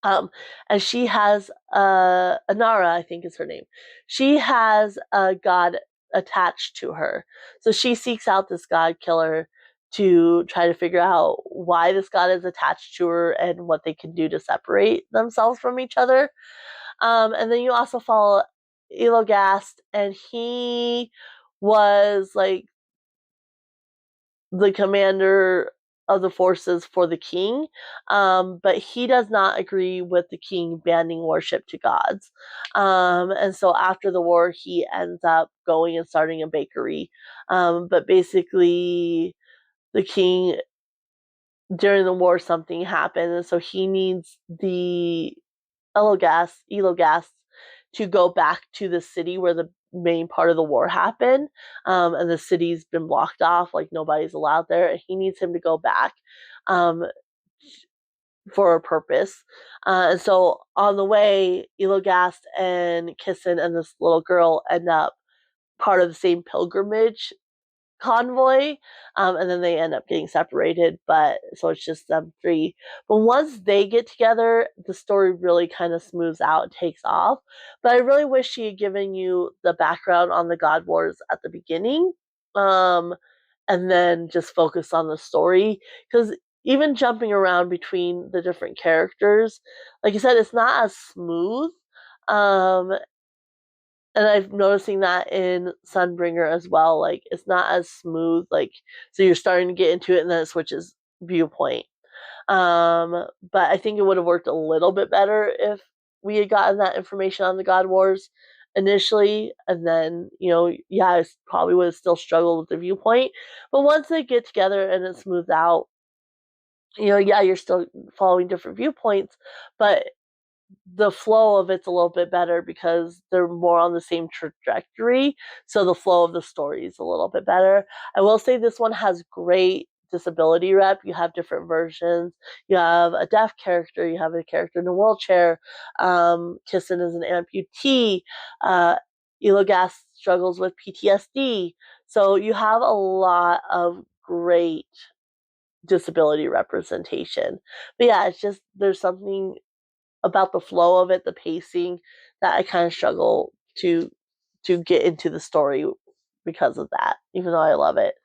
[SPEAKER 1] and she has Anara, I think is her name. She has a god attached to her, so she seeks out this god killer to try to figure out why this god is attached to her and what they can do to separate themselves from each other. And then you also follow Elogast, and he was like the commander of the forces for the king, but he does not agree with the king banning worship to gods. And so after the war, he ends up going and starting a bakery. But basically, the king, during the war, something happened, and so he needs the Elogast to go back to the city where the main part of the war happened. And the city's been blocked off, like nobody's allowed there. And he needs him to go back, um, for a purpose. And so on the way, Elogast and Kissin and this little girl end up part of the same pilgrimage convoy, and then they end up getting separated, but so it's just them three. But once they get together, the story really kind of smooths out and takes off. But I really wish she had given you the background on the God Wars at the beginning, and then just focus on the story, because even jumping around between the different characters, like you said, it's not as smooth. um and I'm noticing that in Sunbringer as well. Like it's not as smooth. Like so you're starting to get into it and then it switches viewpoint. But I think it would have worked a little bit better if we had gotten that information on the God Wars initially, and then yeah, I probably would have still struggled with the viewpoint. But once they get together and it smooths out, yeah, you're still following different viewpoints, but the flow of it's a little bit better because they're more on the same trajectory. So the flow of the story is a little bit better. I will say this one has great disability rep. You have different versions. You have a deaf character. You have a character in a wheelchair. Kissin is an amputee. Elogast struggles with PTSD. So you have a lot of great disability representation. But yeah, it's just there's something about the flow of it, the pacing, that I kind of struggle to get into the story because of that, even though I love it.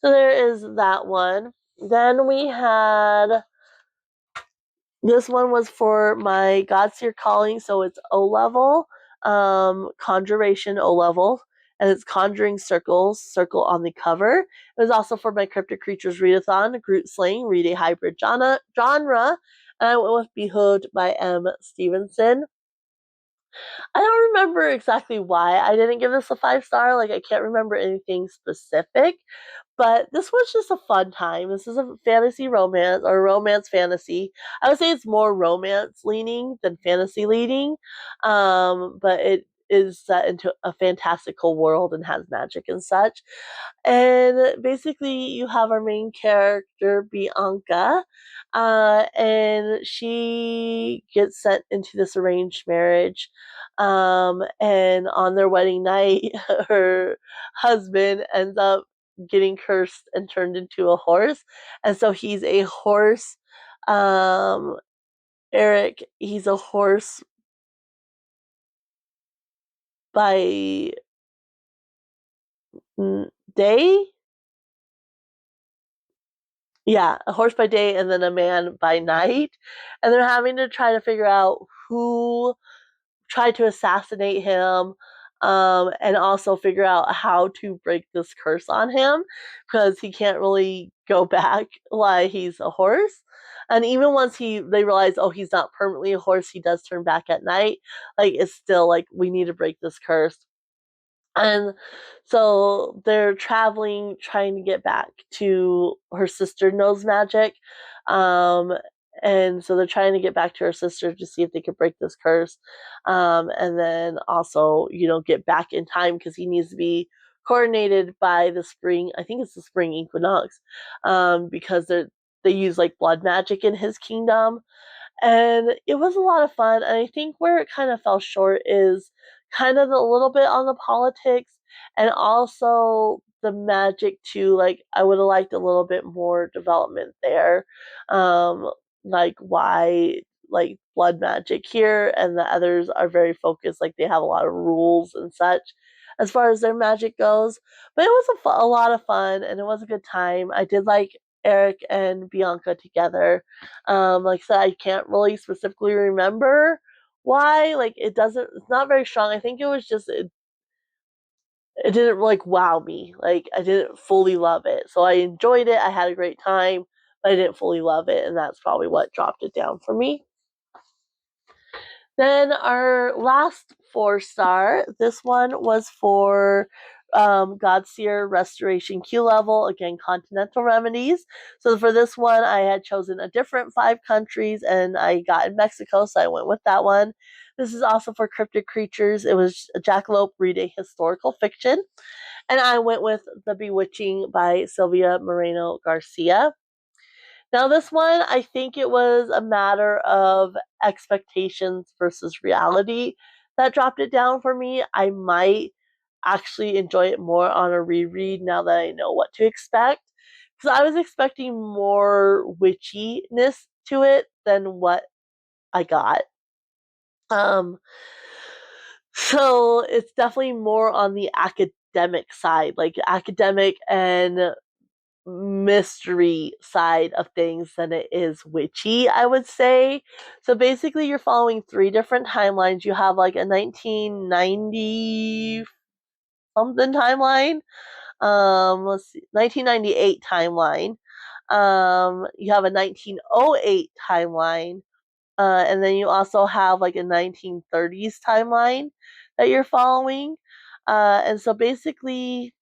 [SPEAKER 1] So there is that one. Then we had This one was for my Godseer calling, so it's O level, Conjuration O level, and it's Conjuring Circles, circle on the cover. It was also for my Cryptid Creatures Readathon, Groot Slaying, read a hybrid genre, and I went with Behooved by M. Stevenson. I don't remember exactly why I didn't give this a 5-star. Like, I can't remember anything specific, but this was just a fun time. This is a fantasy romance or romance fantasy. I would say it's more romance leaning than fantasy leaning, but it is set into a fantastical world and has magic and such. And basically, you have our main character, Bianca, and she gets sent into this arranged marriage. And on their wedding night, her husband ends up getting cursed and turned into a horse. And so he's a horse. Um, Eric, he's a horse by day. Yeah, a horse by day and then a man by night. And they're having to try to figure out who tried to assassinate him, and also figure out how to break this curse on him because he can't really go back while he's a horse. And even once they realize, oh, he's not permanently a horse, he does turn back at night. Like, it's still like, we need to break this curse. And so they're traveling, trying to get back to her sister knows magic. Um, and so they're trying to get back to her sister to see if they could break this curse. And then also, get back in time because he needs to be coordinated by the spring. I think it's the spring equinox, because they use like blood magic in his kingdom, and it was a lot of fun. And I think where it kind of fell short is kind of a little bit on the politics and also the magic too. Like, I would have liked a little bit more development there, like why like blood magic here and the others are very focused, like they have a lot of rules and such as far as their magic goes. But it was a lot of fun and it was a good time. I did like Eric and Bianca together. Like I said, I can't really specifically remember why. Like, it's not very strong. I think it was just, it didn't like wow me. Like, I didn't fully love it. So I enjoyed it. I had a great time, but I didn't fully love it. And that's probably what dropped it down for me. Then our last 4-star, this one was for Godseer Restoration Q level, again, Continental Remedies. So for this one, I had chosen a different 5 countries and I got in Mexico, so I went with that one. This is also for Cryptid Creatures. It was Jackalope read a historical fiction. And I went with The Bewitching by Silvia Moreno-Garcia. Now, this one, I think it was a matter of expectations versus reality that dropped it down for me. I might actually enjoy it more on a reread now that I know what to expect. Because I was expecting more witchiness to it than what I got. So it's definitely more on the academic side, like academic and mystery side of things than it is witchy, I would say. So basically, you're following 3 different timelines. You have like a 1990 something timeline. Let's see, 1998 timeline. You have a 1908 timeline. And then you also have like a 1930s timeline that you're following. And so basically,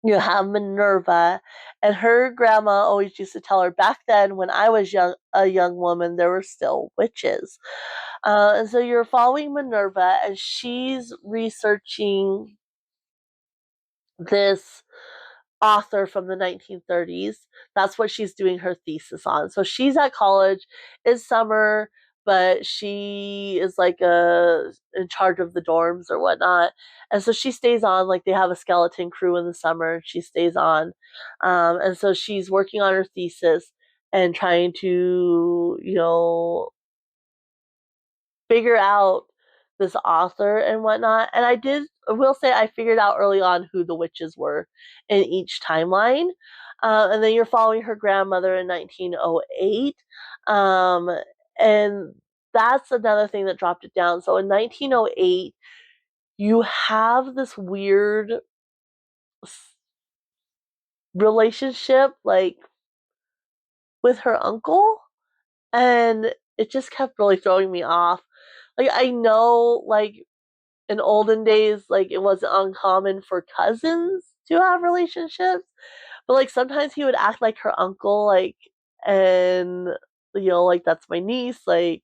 [SPEAKER 1] you have Minerva, and her grandma always used to tell her back then when I was a young woman, there were still witches. And so you're following Minerva, and she's researching this author from the 1930s. That's what she's doing her thesis on. So she's at college. It's summer, but she is like in charge of the dorms or whatnot. And so she stays on. Like, they have a skeleton crew in the summer. She stays on. And so she's working on her thesis and trying to, figure out this author and whatnot. And I will say I figured out early on who the witches were in each timeline. And then you're following her grandmother in 1908. And that's another thing that dropped it down. So in 1908, you have this weird relationship, like, with her uncle, and it just kept really throwing me off. Like, I know, like, in olden days, like, it wasn't uncommon for cousins to have relationships, but, like, sometimes he would act like her uncle, like, and, like, that's my niece, like,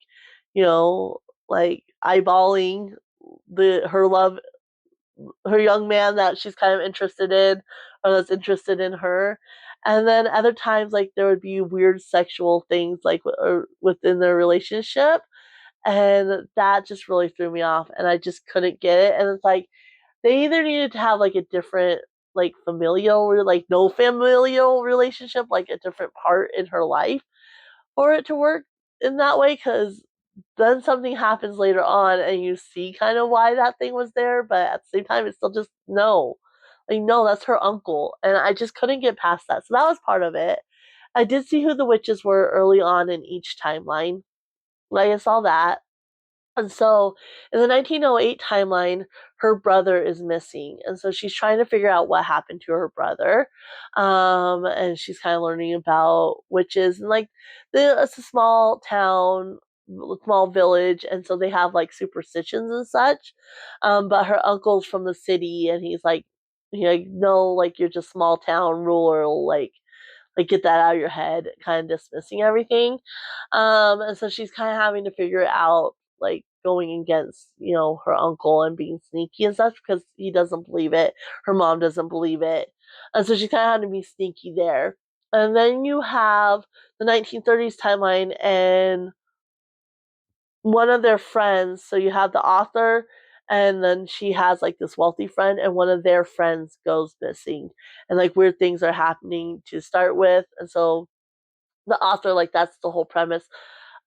[SPEAKER 1] you know, like, eyeballing her young man that she's kind of interested in, or that's interested in her. And then other times, like, there would be weird sexual things, like, within their relationship, and that just really threw me off, and I just couldn't get it. And it's like, they either needed to have, like, a different, like, familial, or, like, no familial relationship, like, a different part in her life for it to work in that way, because then something happens later on and you see kind of why that thing was there, but at the same time, it's still just no. Like, no, that's her uncle. And I just couldn't get past that. So that was part of it. I did see who the witches were early on in each timeline. Like, I saw that. And so in the 1908 timeline, her brother is missing. And so she's trying to figure out what happened to her brother. And she's kind of learning about witches. And, like, it's a small town, small village. And so they have, like, superstitions and such. But her uncle's from the city, and he's like, no, like, you're just small town ruler, like, get that out of your head, kind of dismissing everything. And so she's kind of having to figure it out, like, going against, her uncle and being sneaky and such, because he doesn't believe it. Her mom doesn't believe it. And so she's kind of having to be sneaky there. And then you have the 1930s timeline, and one of their friends, so you have the author, and then she has, like, this wealthy friend, and one of their friends goes missing, and, like, weird things are happening to start with. And so the author, like, that's the whole premise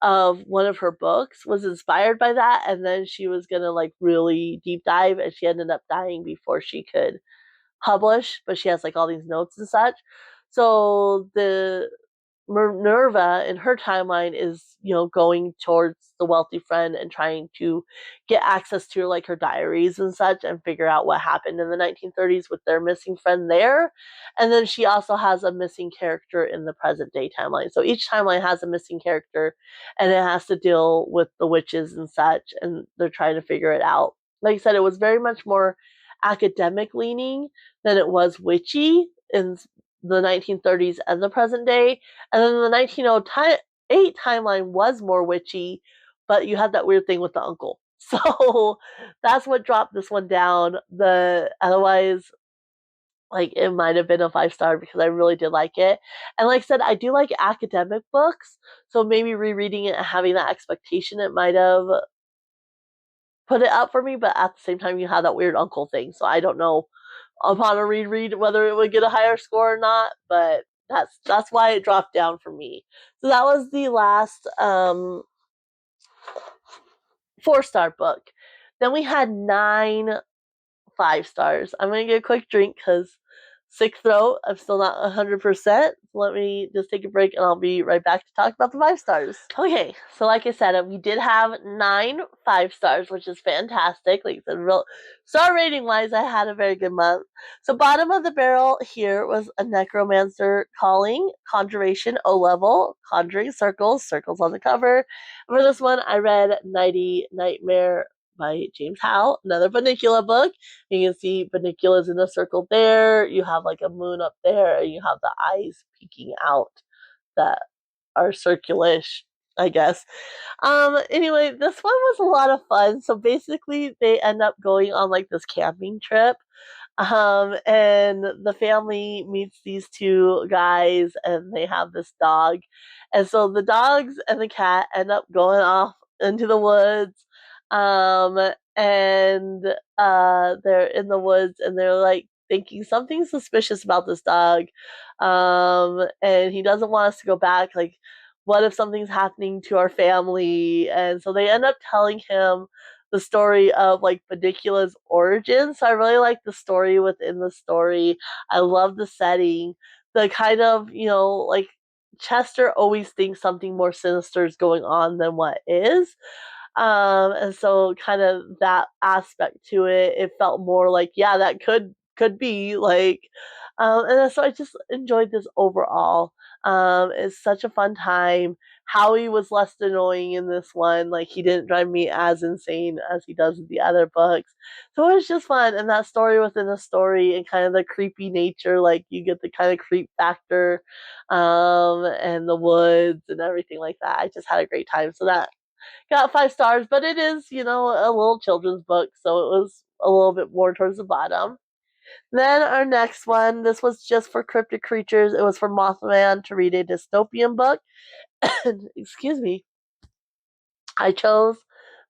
[SPEAKER 1] of one of her books, was inspired by that, and then she was gonna, like, really deep dive, and she ended up dying before she could publish, but she has, like, all these notes and such. So the Minerva in her timeline is, going towards the wealthy friend and trying to get access to, like, her diaries and such, and figure out what happened in the 1930s with their missing friend there. And then she also has a missing character in the present day timeline. So each timeline has a missing character, and it has to deal with the witches and such, and they're trying to figure it out. Like I said, it was very much more academic leaning than it was witchy in the 1930s and the present day. And then the 1908 timeline was more witchy, but you had that weird thing with the uncle. So that's what dropped this one down. Otherwise, like, it might have been a 5-star because I really did like it. And like I said, I do like academic books, so maybe rereading it and having that expectation, it might have put it up for me. But at the same time, you have that weird uncle thing, so I don't know upon a reread whether it would get a higher score or not, but that's why it dropped down for me. So that was the last 4-star book. Then we had 9 5-stars. I'm gonna get a quick drink because sick throat. I'm still not 100%. Let me just take a break, and I'll be right back to talk about the 5-stars. Okay, so like I said, we did have 9 5-stars, which is fantastic. Like I said, real star rating wise, I had a very good month. So bottom of the barrel here was a necromancer calling, conjuration O level, conjuring circles on the cover. For this one, I read Nighty Nightmare by James Houck, another Bunnicula book. You can see Bunnicula's in a circle there. You have, like, a moon up there, and you have the eyes peeking out that are circulish, I guess. Anyway, this one was a lot of fun. So basically, they end up going on, like, this camping trip. And the family meets these 2 guys, and they have this dog. And so the dogs and the cat end up going off into the woods. And they're in the woods, and they're, like, thinking something suspicious about this dog. And he doesn't want us to go back. Like, what if something's happening to our family? And so they end up telling him the story of, like, Bunnicula's origin. So I really like the story within the story. I love the setting. the kind of, like Chester always thinks something more sinister is going on than what is. And so kind of that aspect to it, it felt more like, yeah, that could be like, and so I just enjoyed this overall. It's such a fun time. Howie was less annoying in this one. Like he didn't drive me as insane as he does in the other books. So it was just fun. And that story within a story and kind of the creepy nature, like you get the kind of creep factor, and the woods and everything like that. I just had a great time. So that got 5 stars, but it is, a little children's book, so it was a little bit more towards the bottom. Then our next one, this was just for Cryptid Creatures. It was for Mothman to read a dystopian book. Excuse me. I chose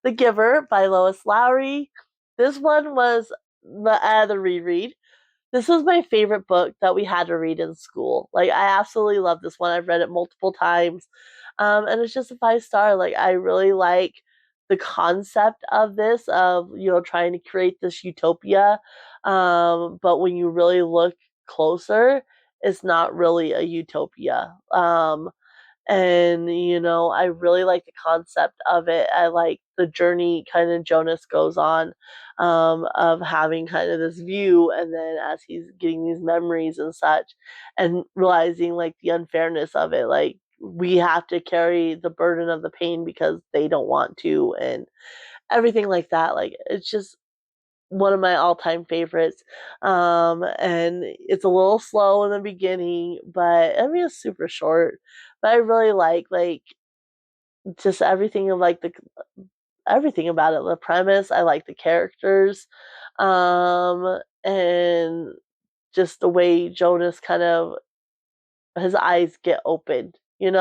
[SPEAKER 1] The Giver by Lois Lowry. This one was the reread. This was my favorite book that we had to read in school. Like, I absolutely love this one. I've read it multiple times. And it's just a 5 star. Like, I really like the concept of this, of, trying to create this utopia. But when you really look closer, it's not really a utopia. And I really like the concept of it. I like the journey kind of Jonas goes on, of having kind of this view, and then as he's getting these memories and such, and realizing like the unfairness of it, like we have to carry the burden of the pain because they don't want to, and everything like that. Like it's just one of my all-time favorites. And it's a little slow in the beginning, but I mean it's super short. But I really like just everything of like the everything about it. The premise, I like the characters, and just the way Jonas kind of his eyes get opened, and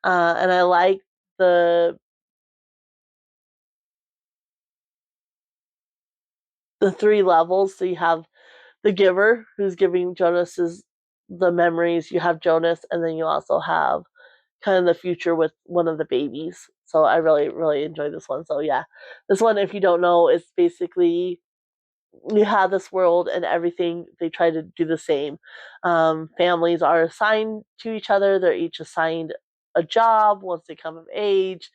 [SPEAKER 1] I like the the 3 levels. So you have the giver who's giving Jonas's the memories. You have Jonas, and then you also have kind of the future with one of the babies. So I really, really enjoy this one. So yeah, this one, if you don't know, is basically you have this world and everything they try to do the same. Families are assigned to each other. They're each assigned a job once they come of age.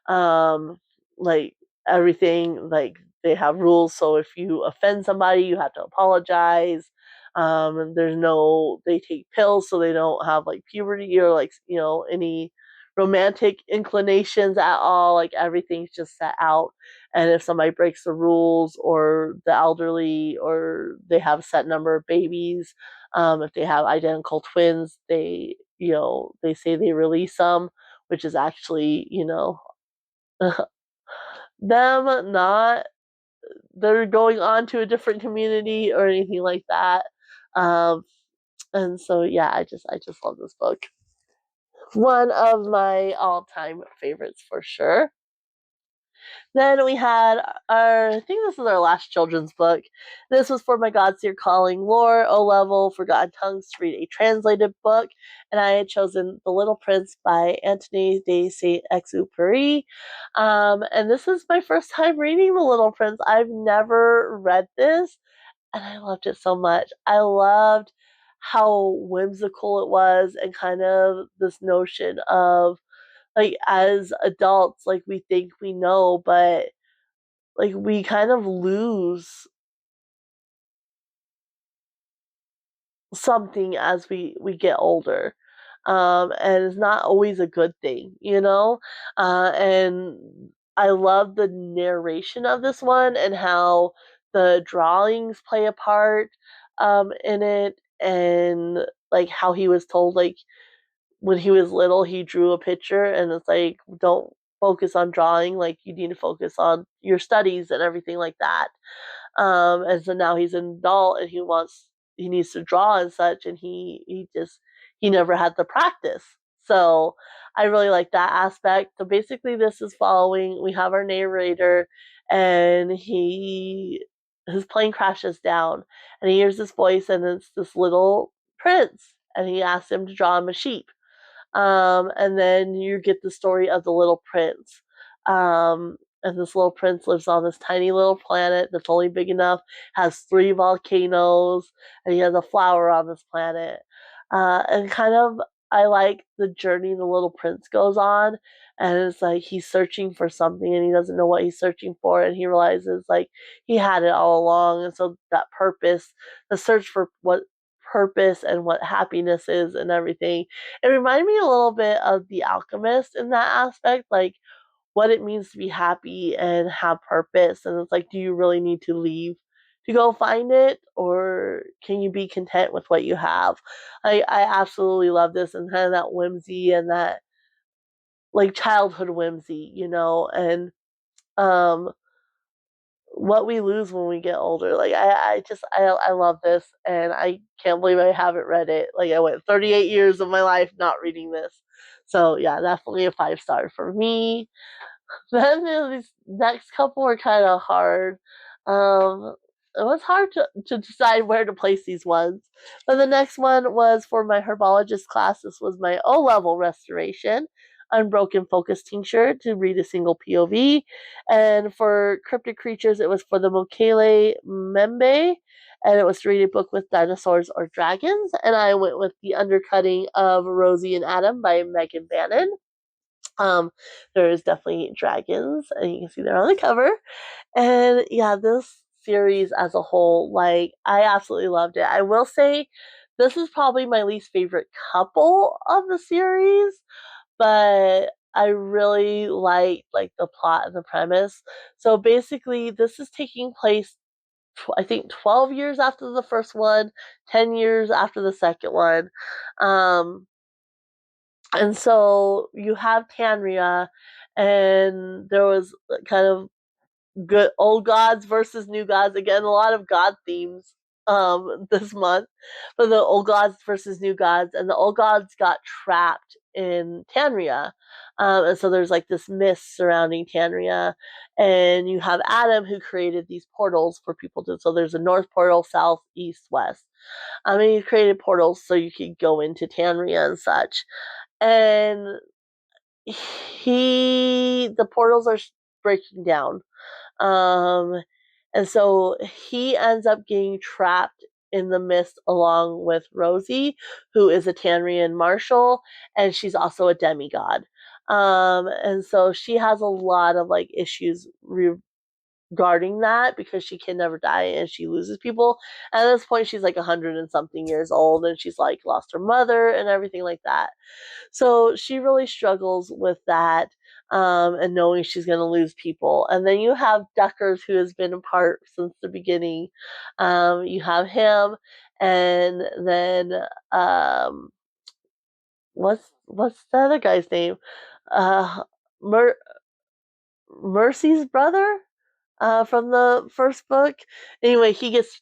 [SPEAKER 1] Like everything, like they have rules. So if you offend somebody, you have to apologize. There's no, they take pills so they don't have like puberty or like, any romantic inclinations at all. Like everything's just set out. And if somebody breaks the rules, or the elderly, or they have a set number of babies, if they have identical twins, they say they release them, which is actually, them not, they're going on to a different community or anything like that. Um, and so yeah, I just love this book. One of my all-time favorites for sure. Then we had I think this is our last children's book. This was for my Godseer Calling Lore O level Forgotten Tongues to read a translated book, and I had chosen The Little Prince by Anthony de Saint-Exupéry. And this is my first time reading The Little Prince. I've never read this, and I loved it so much. I loved how whimsical it was, and kind of this notion of like as adults, like we think we know, but like we kind of lose something as we get older, and it's not always a good thing, and I love the narration of this one and how the drawings play a part, in it, and like how he was told, like when he was little, he drew a picture, and it's like, don't focus on drawing, like you need to focus on your studies and everything like that. And so now he's an adult and he needs to draw and such, and he never had the practice. So I really like that aspect. So basically this is following, we have our narrator, and his plane crashes down, and he hears this voice, and it's this little prince, and he asks him to draw him a sheep. And then you get the story of the little prince. And this little prince lives on this tiny little planet that's only big enough, has 3 volcanoes, and he has a flower on this planet. And kind of, I like the journey the little prince goes on, and it's like he's searching for something and he doesn't know what he's searching for, and he realizes like he had it all along. And so that purpose, the search for what purpose and what happiness is and everything, it reminded me a little bit of The Alchemist in that aspect, like what it means to be happy and have purpose. And it's like, do you really need to leave to go find it, or can you be content with what you have? I absolutely love this, and kind of that whimsy and that like childhood whimsy, and um what we lose when we get older. Like I love this, and I can't believe I haven't read it. Like I went 38 years of my life not reading this. So yeah, definitely a 5 star for me. Then these next couple were kind of hard. It was hard to decide where to place these ones. But the next one was for my herbologist class. This was my O level restoration, Unbroken Focus Tincture to read a single POV. And for Cryptid Creatures, it was for the Mokele Membe, and it was to read a book with dinosaurs or dragons. And I went with the undercutting of Rosie and Adam by Megan Bannen. There's definitely dragons, and you can see they're on the cover. And yeah, this series as a whole, like I absolutely loved it. I will say this is probably my least favorite couple of the series, but I really like the plot and the premise. So basically, this is taking place I think 12 years after the first one, 10 years after the second one. Um, and so you have Tanria, and there was kind of good old gods versus new gods. Again, a lot of god themes this month, but the old gods versus new gods, and the old gods got trapped in Tanria. And so there's like this mist surrounding Tanria, and you have Adam who created these portals for people to. So there's a north portal, south, east, west. And he created portals so you could go into Tanria and such. And the portals are breaking down, um, and so he ends up getting trapped in the mist along with Rosie, who is a Tanrian marshal, and she's also a demigod. And so she has a lot of like issues regarding that because she can never die and she loses people. And at this point, she's like 100 and something years old, and she's like lost her mother and everything like that. So she really struggles with that, and knowing she's going to lose people. And then you have Duckers, who has been apart since the beginning. You have him, and then what's the other guy's name? Uh, Mer- Mercy's brother, from the first book. Anyway,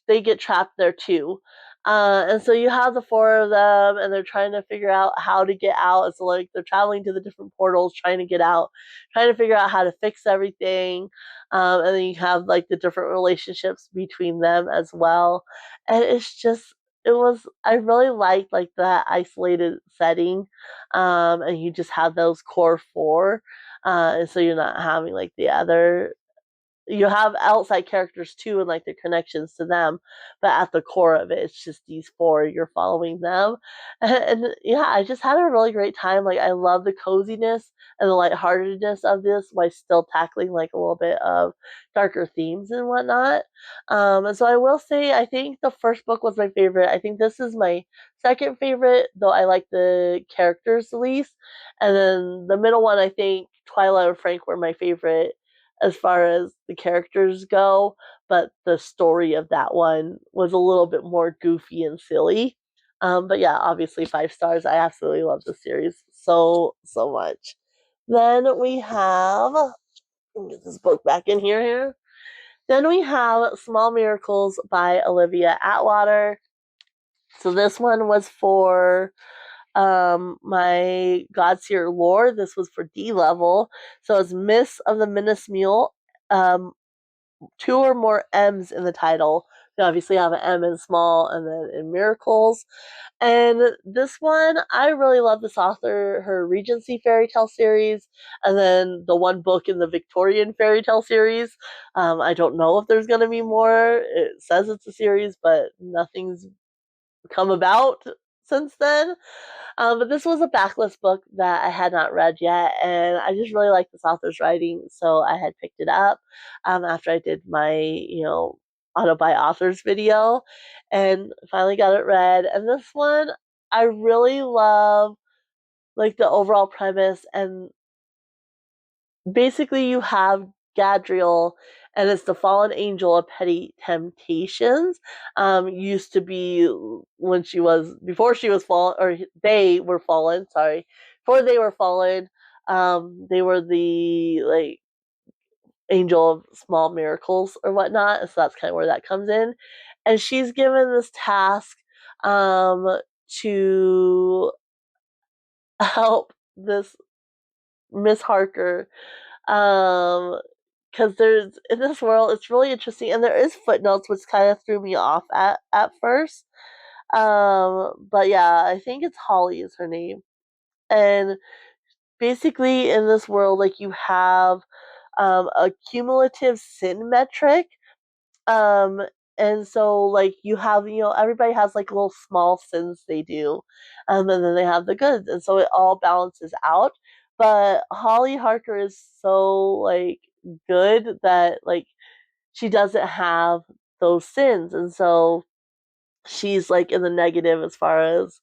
[SPEAKER 1] they get trapped there too. And so you have the four of them, and they're trying to figure out how to get out. It's like they're traveling to the different portals, trying to get out, trying to figure out how to fix everything. And then you have like the different relationships between them as well. And I really liked like that isolated setting. And you just have those core four. And so you're not having like the other, you have outside characters too and like their connections to them, but at the core of it, it's just these four, you're following them. And yeah, I just had a really great time. Like I love the coziness and the lightheartedness of this while still tackling like a little bit of darker themes and whatnot. And so I will say I think the first book was my favorite. I think this is my second favorite, though I like the characters the least. And then the middle one, I think Twilight and Frank were my favorite as far as the characters go, but the story of that one was a little bit more goofy and silly. But yeah, obviously 5 stars. I absolutely love the series so much. Then we have, let me get this book back in here. Then we have Small Miracles by Olivia Atwater. So this one was for my Godseer lore. This was for D level. So it's Miss of the Minas Mule. Um, 2 or more M's in the title. You obviously have an M in small and then in miracles. And this one, I really love this author, her Regency fairy tale series, and then the one book in the Victorian fairy tale series. I don't know if there's going to be more. It says it's a series, but nothing's come about since then. But this was a backlist book that I had not read yet, and I just really like this author's writing, so I had picked it up after I did my, auto by authors video, and finally got it read. And this one, I really love like the overall premise, and basically you have Gadriel, and it's the fallen angel of petty temptations. Used to be when she was before she was fallen, or they were fallen. Sorry, before they were fallen, they were the like angel of small miracles or whatnot. So that's kind of where that comes in. And she's given this task to help this Miss Harker, because there's in this world it's really interesting, and there is footnotes which kind of threw me off at first. But yeah, I think it's Holly is her name, and basically in this world, like you have a cumulative sin metric, um, and so like you have, everybody has like little small sins they do, and then they have the goods, and so it all balances out. But Holly Harker is so like good that like she doesn't have those sins, and so she's like in the negative as far as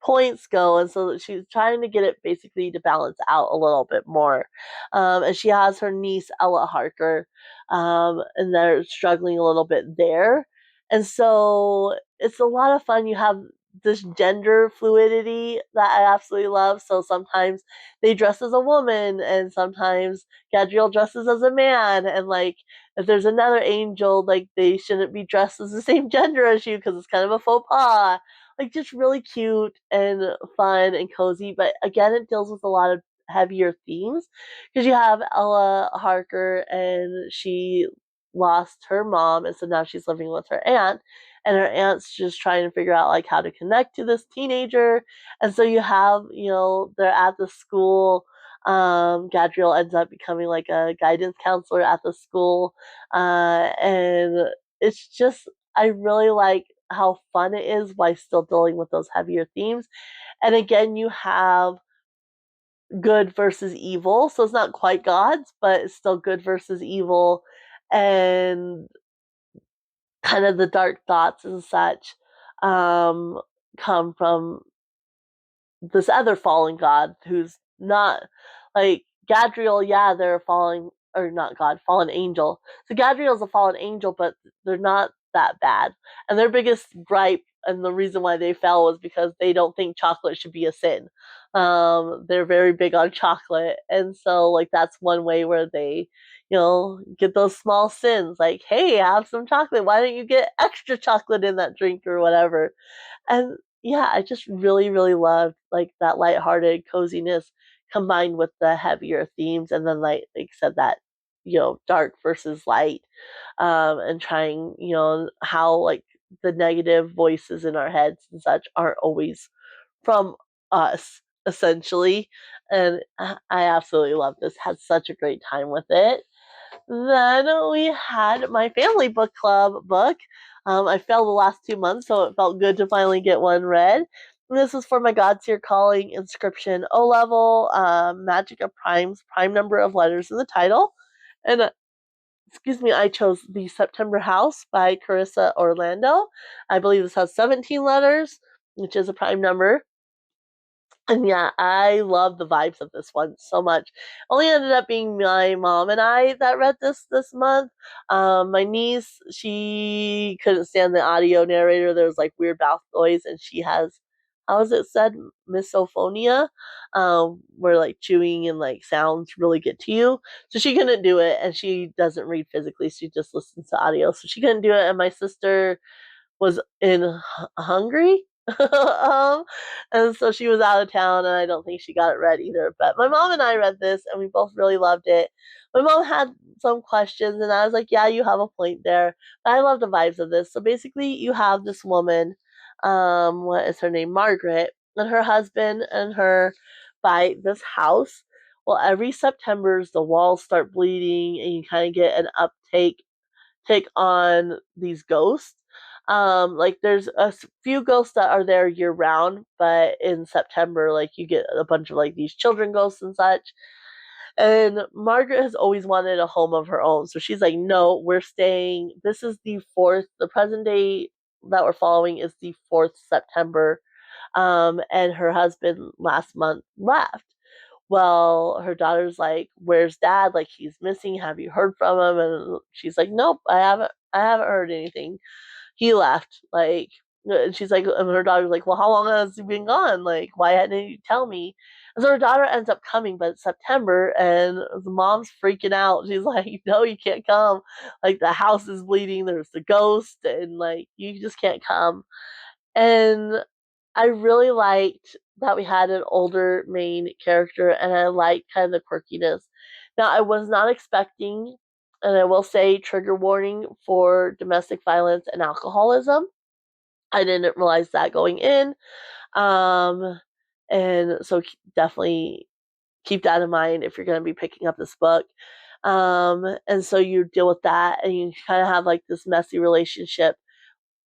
[SPEAKER 1] points go, and so she's trying to get it basically to balance out a little bit more. And she has her niece Ella Harker, and they're struggling a little bit there, and so it's a lot of fun. You have this gender fluidity that I absolutely love. So sometimes they dress as a woman, and sometimes Gadriel dresses as a man, and like if there's another angel, like they shouldn't be dressed as the same gender as you because it's kind of a faux pas, like just really cute and fun and cozy. But again, it deals with a lot of heavier themes because you have Ella Harker, and she lost her mom, and so now she's living with her aunt, and her aunt's just trying to figure out like how to connect to this teenager. And so you have, they're at the school. Gadriel ends up becoming like a guidance counselor at the school, and it's just, I really like how fun it is while still dealing with those heavier themes. And again, you have good versus evil. So it's not quite gods, but it's still good versus evil. And kind of the dark thoughts and such um, come from this other fallen god who's not like Gadriel. Yeah, they're a fallen, or not god, fallen angel. So Gadriel's a fallen angel, but they're not that bad. And their biggest gripe and the reason why they fell was because they don't think chocolate should be a sin. They're very big on chocolate, and so like that's one way where they, get those small sins. Like, hey, have some chocolate. Why don't you get extra chocolate in that drink or whatever? And yeah, I just really, really loved like that lighthearted coziness combined with the heavier themes, and then like I said, that dark versus light, and trying, how like the negative voices in our heads and such aren't always from us essentially. And I absolutely love this. Had such a great time with it. Then we had my family book club book. I failed the last 2 months, so it felt good to finally get one read. And this was for my Godseer Calling Inscription O level, Magic of Primes, prime number of letters in the title. And excuse me, I chose The September House by Carissa Orlando. I believe this has 17 letters, which is a prime number. And yeah, I love the vibes of this one so much. Only ended up being my mom and I that read this month. My niece, she couldn't stand the audio narrator. There was like weird mouth noise, and she has, how is it said, misophonia, where like chewing and like sounds really get to you. So she couldn't do it, and she doesn't read physically. She just listens to audio, so she couldn't do it. And my sister was in Hungary. um, and so she was out of town, and I don't think she got it read either. But my mom and I read this, and we both really loved it. My mom had some questions, and I was like, yeah, you have a point there. But I love the vibes of this. So basically, you have this woman, what is her name? Margaret, and her husband and her buy this house. Well, every September's the walls start bleeding, and you kind of get an uptake take on these ghosts. Like there's a few ghosts that are there year round, but in September, like you get a bunch of like these children ghosts and such. And Margaret has always wanted a home of her own. So she's like, no, we're staying. This is the present day that we're following is the 4th September. And her husband last month left. Well, her daughter's like, where's dad? Like, he's missing. Have you heard from him? And she's like, nope, I haven't heard anything. He left. Like, and she's like, and her daughter's like, well, how long has he been gone? Like, why hadn't you tell me? And so her daughter ends up coming, but it's September, and the mom's freaking out. She's like, no, you can't come. Like, the house is bleeding. There's the ghost, and like, you just can't come. And I really liked that we had an older main character, and I liked kind of the quirkiness. Now, I was not expecting, and I will say, trigger warning for domestic violence and alcoholism. I didn't realize that going in. Um, and so definitely keep that in mind if you're going to be picking up this book. And so you deal with that, and you kind of have like this messy relationship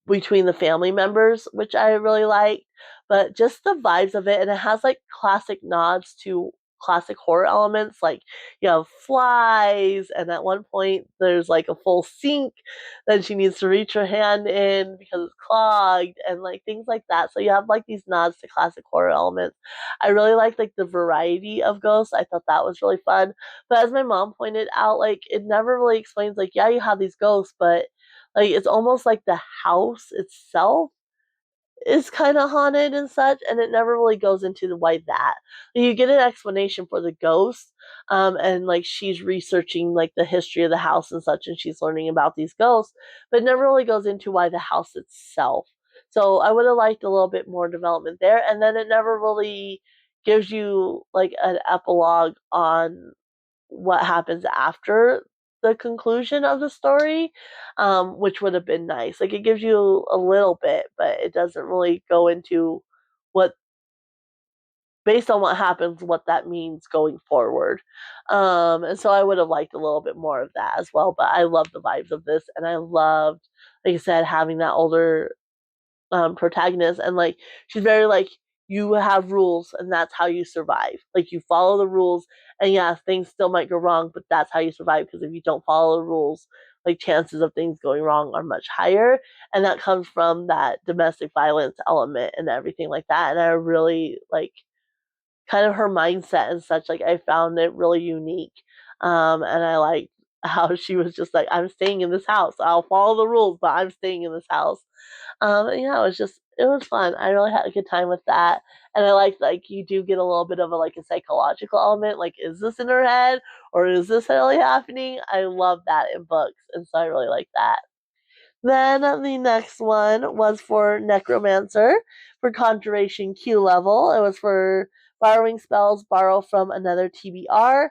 [SPEAKER 1] between the family members, which I really like. But just the vibes of it, and it has like classic nods to classic horror elements, like you know flies, and at one point there's like a full sink that she needs to reach her hand in because it's clogged, and like things like that. So you have like these nods to classic horror elements. I really like the variety of ghosts. I thought that was really fun. But as my mom pointed out, like it never really explains like yeah you have these ghosts, but like it's almost like the house itself is kind of haunted and such, and it never really goes into the why that. You get an explanation for the ghost, and like she's researching like the history of the house and such, and she's learning about these ghosts, but it never really goes into why the house itself. So I would have liked a little bit more development there, and then it never really gives you like an epilogue on what happens after the conclusion of the story, which would have been nice. Like it gives you a little bit, but it doesn't really go into what, based on what happens, what that means going forward. And so I would have liked a little bit more of that as well. But I love the vibes of this, and I loved, like I said, having that older protagonist, and like she's very like you have rules and that's how you survive, like you follow the rules, and yeah things still might go wrong, but that's how you survive, because if you don't follow the rules, like chances of things going wrong are much higher, and that comes from that domestic violence element and everything like that. And I really like kind of her mindset and such. Like I found it really unique, and I liked how she was just like, I'm staying in this house, I'll follow the rules, but I'm staying in this house. Yeah, it was fun. I really had a good time with that, and I like you do get a little bit of a like a psychological element. Like, is this in her head or is this really happening? I love that in books, and so I really like that. Then the next one was for Necromancer for Conjuration Q level. It was for borrowing spells, borrow from another TBR.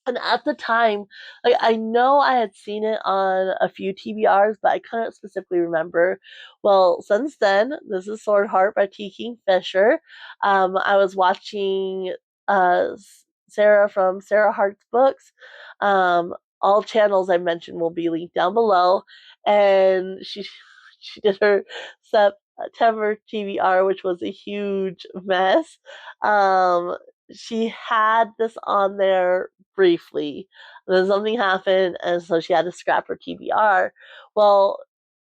[SPEAKER 1] And at the time, like I know I had seen it on a few TBRs, but I couldn't specifically remember. Well, since then, this is Swordheart by T. Kingfisher. I was watching uh, Sarah from Sarah Hart's books. All channels I mentioned will be linked down below, and she did her September TBR, which was a huge mess. Um, she had this on there briefly. Then something happened, and so she had to scrap her TBR. Well,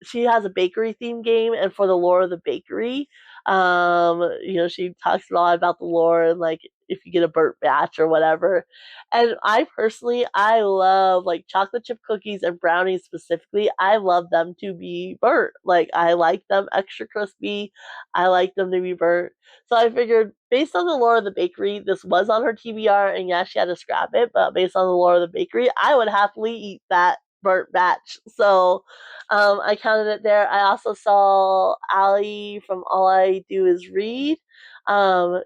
[SPEAKER 1] she has a bakery theme game, and for the lore of the bakery, she talks a lot about the lore and like if you get a burnt batch or whatever. And I love like chocolate chip cookies and brownies specifically. I love them to be burnt. Like I like them extra crispy. I like them to be burnt. So I figured, based on the lore of the bakery, this was on her TBR, and yeah, she had to scrap it. But based on the lore of the bakery, I would happily eat that burnt batch. So I counted it there. I also saw Ali from All I Do Is Read um,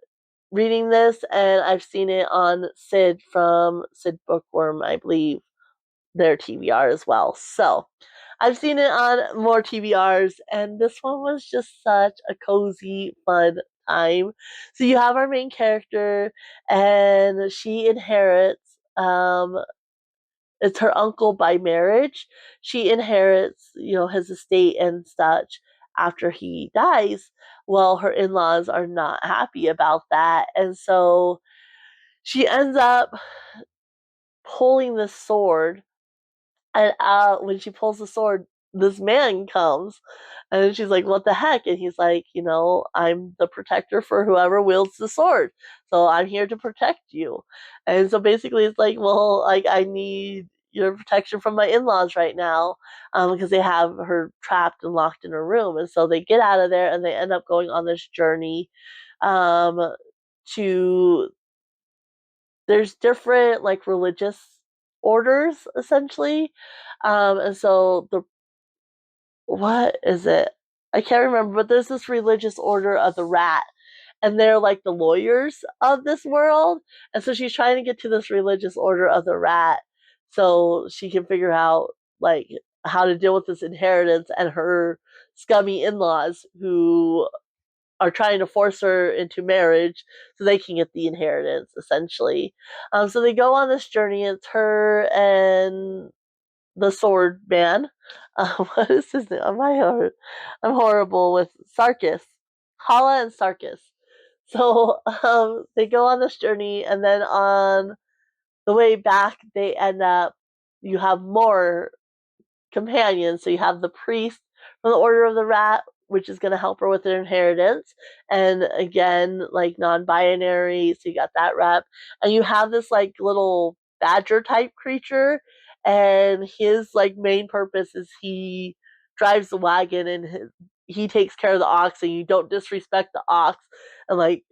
[SPEAKER 1] reading this, and I've seen it on Sid from Sid Bookworm, I believe, their TBR as well. So I've seen it on more TBRs, and this one was just such a cozy, fun time. So you have our main character, and she inherits it's her uncle by marriage. She inherits, his estate and such after he dies. Well, her in-laws are not happy about that, and so she ends up pulling this sword, and when she pulls the sword, this man comes, and then she's like, "What the heck?" And he's like, "I'm the protector for whoever wields the sword, so I'm here to protect you." And so basically, it's like, well, like I need your protection from my in-laws right now, because they have her trapped and locked in her room, and so they get out of there, and they end up going on this journey, um, to there's different like religious orders essentially, and so the what is it? I can't remember, but there's this religious order of the rat, and they're like the lawyers of this world, and so she's trying to get to this religious order of the rat so she can figure out like how to deal with this inheritance and her scummy in-laws who are trying to force her into marriage so they can get the inheritance essentially. So they go on this journey. It's her and the sword man. What is his name? I'm horrible with Sarkis. Hala and Sarkis. So they go on this journey, and then on the way back, they end up. You have more companions. So you have the priest from the Order of the Rat, which is going to help her with her inheritance. And again, like non-binary, so you got that rep. And you have this like little badger type creature, and his like main purpose is he drives the wagon, and he takes care of the ox, and you don't disrespect the ox, and like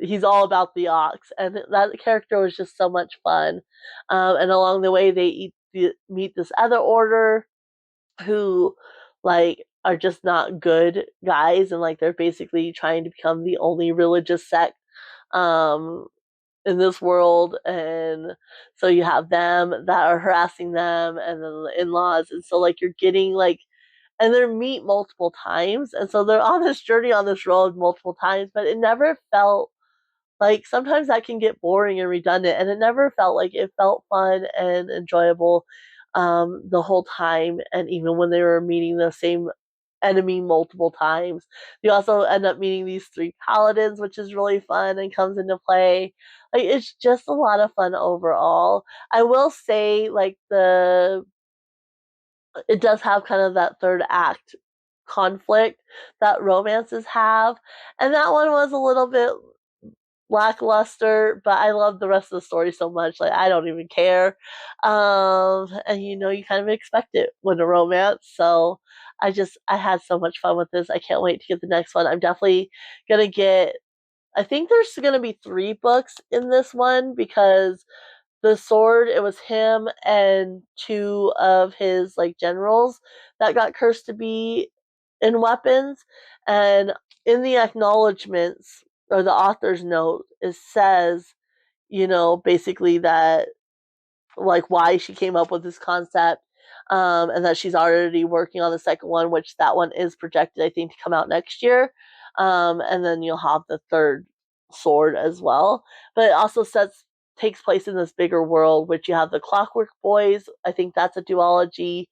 [SPEAKER 1] he's all about the ox, and that character was just so much fun. And along the way, they meet this other order who like are just not good guys, and like they're basically trying to become the only religious sect um in this world, and so you have them that are harassing them, and then the in-laws, and so like you're getting like, and they meet multiple times, and so they're on this journey on this road multiple times, but it never felt like, sometimes that can get boring and redundant, and it never felt like it felt fun and enjoyable the whole time. And even when they were meeting the same enemy multiple times, you also end up meeting these three paladins, which is really fun and comes into play. Like, it's just a lot of fun overall. I will say, like, it does have kind of that third act conflict that romances have, and that one was a little bit lackluster, but I love the rest of the story so much. Like, I don't even care. And you kind of expect it when a romance. So I had so much fun with this. I can't wait to get the next one. I'm definitely gonna get. I think there's gonna be 3 books in this one because the sword, it was him and 2 of his like generals that got cursed to be in weapons, and in the acknowledgments or the author's note, it says, basically that like why she came up with this concept, and that she's already working on the second one, which that one is projected, I think, to come out next year. And then you'll have the third sword as well. But it also takes place in this bigger world, which you have the Clockwork Boys. I think that's a duology,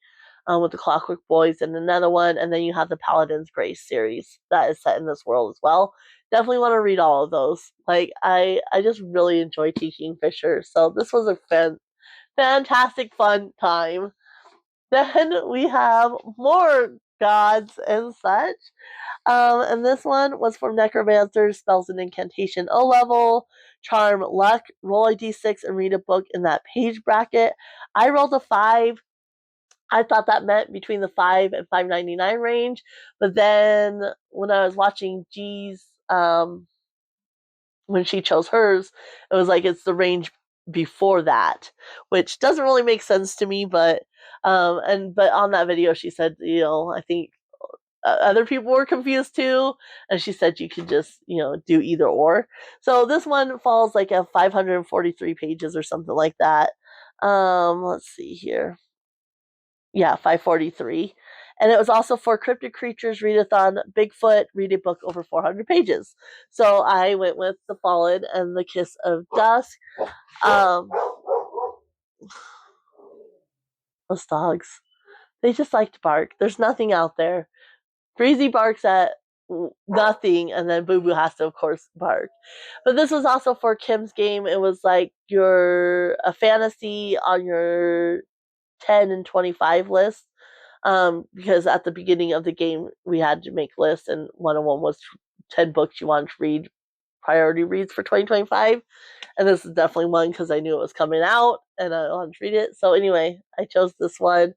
[SPEAKER 1] with the Clockwork Boys and another one, and then you have the Paladin's Grace series that is set in this world as well. Definitely want to read all of those. Like, I just really enjoy teaching Kingfisher, so this was a fantastic fun time. Then we have more gods and such. And this one was from Necromancers, Spells and Incantation O level, Charm, Luck, roll a d6 and read a book in that page bracket. I rolled a 5. I thought that meant between the 5 and 5.99 range, but then when I was watching G's, when she chose hers, it was like it's the range before that, which doesn't really make sense to me. But but on that video, she said, I think other people were confused too, and she said you could just do either or. So this one falls like at 543 pages or something like that. Let's see here. Yeah, 543. And it was also for Cryptid Creatures Readathon, Bigfoot, read a book over 400 pages. So I went with The Fallen and The Kiss of Dusk. Um, Those dogs. They just like to bark. There's nothing out there. Breezy barks at nothing, and then Boo Boo has to, of course, bark. But this was also for Kim's game. It was like a fantasy on your 10 and 25 list. Because at the beginning of the game, we had to make lists, and one of them was 10 books you wanted to read, priority reads for 2025. And this is definitely one because I knew it was coming out and I wanted to read it. So, anyway, I chose this one.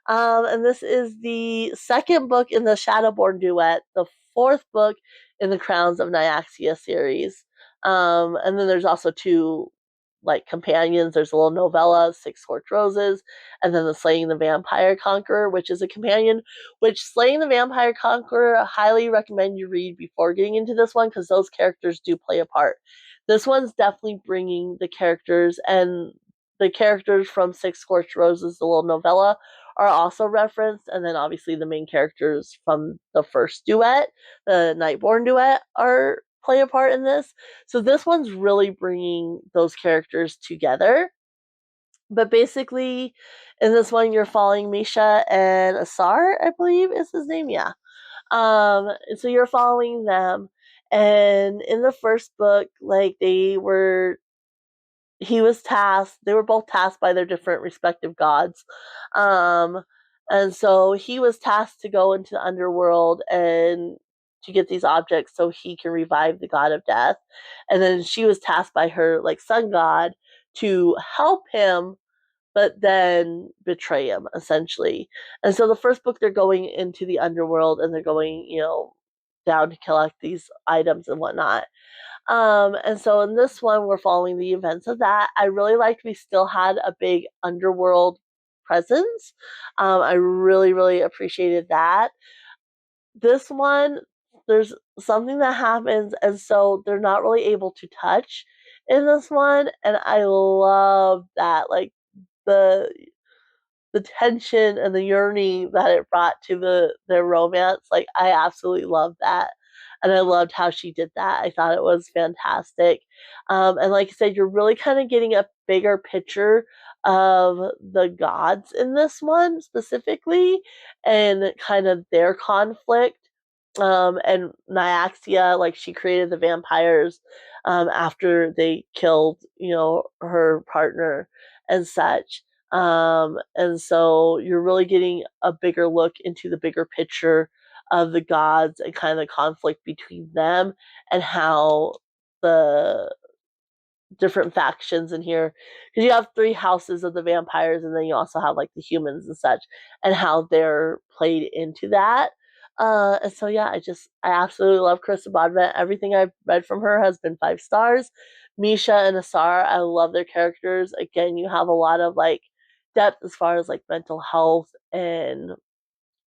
[SPEAKER 1] And this is the second book in the Shadowborn duet, the fourth book in the Crowns of Nyaxia series. And then there's also two like companions. There's a little novella, Six Scorched Roses, and then the Slaying the Vampire Conqueror, which is a companion. Which Slaying the Vampire Conqueror, I highly recommend you read before getting into this one because those characters do play a part. This one's definitely bringing the characters, and the characters from Six Scorched Roses, the little novella, are also referenced, and then obviously the main characters from the first duet, the Nightborn duet, are play a part in this. So this one's really bringing those characters together. But basically, in this one, you're following Misha and Asar, I believe is his name. Yeah. So you're following them, and in the first book, like they were they were both tasked by their different respective gods. And so he was tasked to go into the underworld and to get these objects so he can revive the god of death. And then she was tasked by her like sun god to help him but then betray him essentially. And so the first book they're going into the underworld and they're going, down to collect these items and whatnot. And so in this one, we're following the events of that. I really liked we still had a big underworld presence. I really, really appreciated that. This one, there's something that happens, and so they're not really able to touch in this one, and I love that. Like the the tension and the yearning that it brought to their romance. Like I absolutely loved that. And I loved how she did that. I thought it was fantastic. And like I said, you're really kind of getting a bigger picture of the gods in this one specifically and kind of their conflict. And Nyaxia, like she created the vampires after they killed, her partner and such. And so you're really getting a bigger look into the bigger picture of the gods and kind of the conflict between them and how the different factions in here, because you have three houses of the vampires and then you also have like the humans and such, and how they're played into that. And so yeah, I absolutely love Carissa Broadbent. Everything I've read from her has been 5 stars. Misha and Asar, I love their characters. Again, you have a lot of like depth as far as like mental health and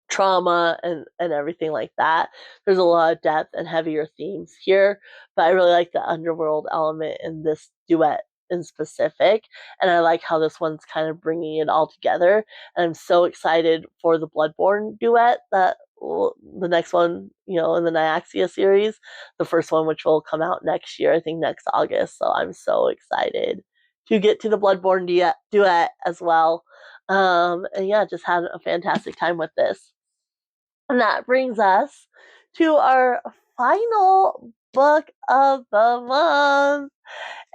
[SPEAKER 1] trauma and everything like that. There's a lot of depth and heavier themes here, but I really like the underworld element in this duet in specific, and I like how this one's kind of bringing it all together. And I'm so excited for the Bloodborne duet that the next one, in the Nyaxia series, the first one which will come out next year, I think next August. So I'm so excited to get to the Bloodborne duet as well. And yeah, just had a fantastic time with this. And that brings us to our final book of the month.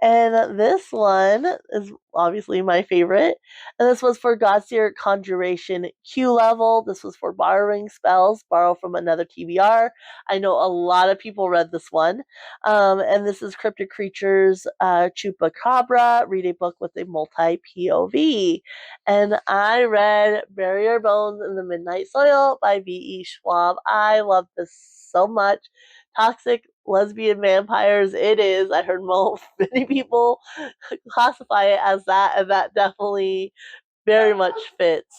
[SPEAKER 1] And this one is obviously my favorite. And this was for Godseer Conjuration Q level. This was for borrowing spells, borrow from another TBR. I know a lot of people read this one. And this is Cryptid Creatures Chupacabra, read a book with a multi POV. And I read Bury Your Bones in the Midnight Soil by V.E. Schwab. I love this so much. Toxic lesbian vampires, it is. I heard many people classify it as that, and that definitely very much fits.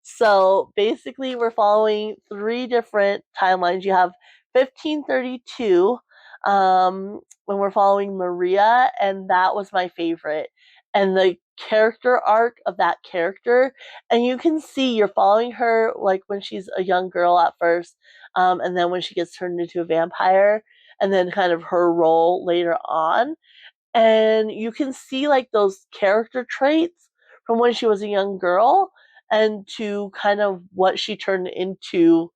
[SPEAKER 1] So basically, we're following 3 different timelines. You have 1532, when we're following Maria, and that was my favorite. And the character arc of that character, and you can see you're following her like when she's a young girl at first, and then when she gets turned into a vampire, and then kind of her role later on. And you can see like those character traits from when she was a young girl, and to kind of what she turned into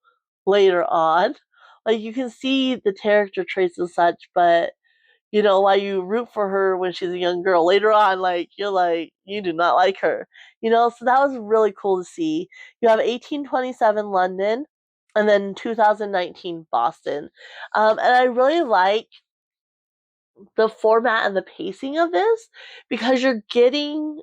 [SPEAKER 1] later on. Like you can see the character traits and such, but while you root for her when she's a young girl, later on, like you're like you do not like her. So that was really cool to see. You have 1827 London, and then 2019 Boston, and I really like the format and the pacing of this because you're getting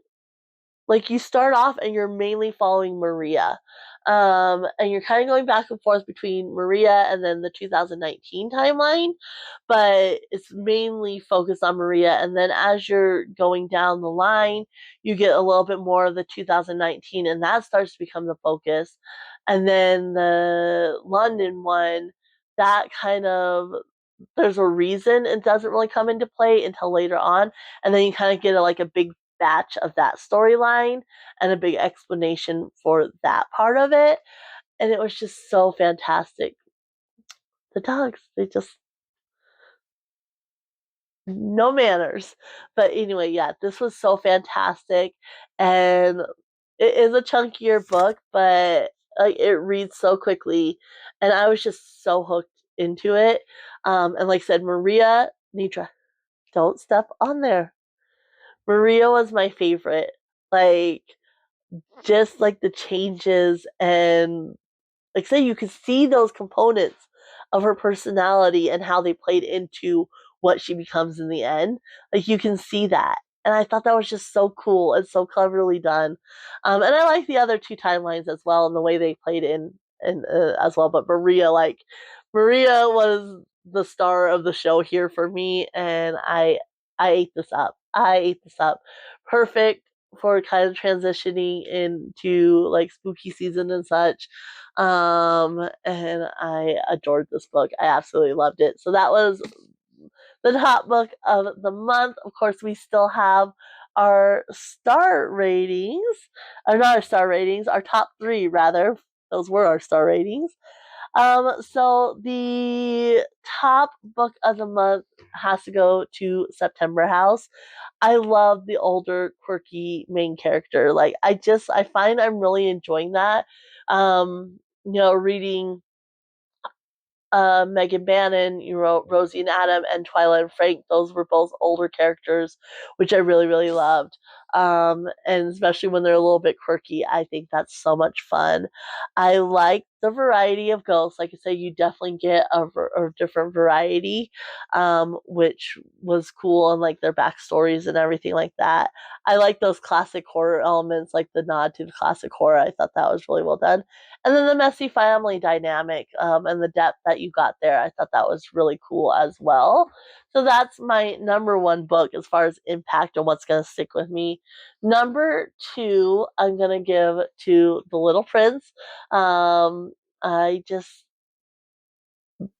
[SPEAKER 1] like you start off and you're mainly following Maria. And you're kind of going back and forth between Maria and then the 2019 timeline, but it's mainly focused on Maria. And then as you're going down the line, you get a little bit more of the 2019, and that starts to become the focus. And then the London one, that kind of there's a reason it doesn't really come into play until later on, and then you kind of get a big batch of that storyline and a big explanation for that part of it, and it was just so fantastic. The dogs, they just no manners. But anyway, yeah, this was so fantastic, and it is a chunkier book, but it reads so quickly, and I was just so hooked into it. And like I said, Maria, Nitra, don't step on there. Maria was my favorite. Like, just like the changes and like say you could see those components of her personality and how they played into what she becomes in the end. Like you can see that. And I thought that was just so cool and so cleverly done. And I like the other two timelines as well and the way they played in as well. But Maria was the star of the show here for me, and I ate this up. I ate this up. Perfect for kind of transitioning into like spooky season and such. And I adored this book. I absolutely loved it. So that was the top book of the month. Of course, we still have our star ratings, or not our star ratings, our top three rather. Those were our star ratings. So the top book of the month has to go to September House. I love the older, quirky main character. Like I find I'm really enjoying that. Reading Megan Bannen, Rosie and Adam, and Twyla and Frank. Those were both older characters, which I really, really loved. And especially when they're a little bit quirky, I think that's so much fun. I like the variety of ghosts. Like I said, you definitely get a different variety, which was cool, and like their backstories and everything like that. I like those classic horror elements, like the nod to the classic horror. I thought that was really well done. And then the messy family dynamic, and the depth that you got there, I thought that was really cool as well. So that's my number one book as far as impact and what's going to stick with me. Number two, I'm going to give to The Little Prince. Um, I just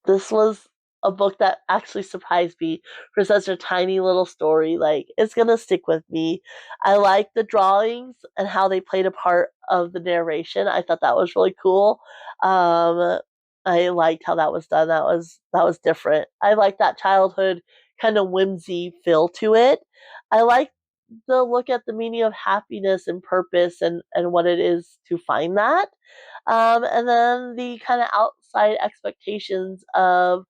[SPEAKER 1] this was a book that actually surprised me for such a tiny little story. Like, it's gonna stick with me. I like the drawings and how they played a part of the narration. I thought that was really cool. Um, I liked how that was done. That was different. I like that childhood kind of whimsy feel to it. I like the look at the meaning of happiness and purpose and what it is to find that. And then the kind of outside expectations of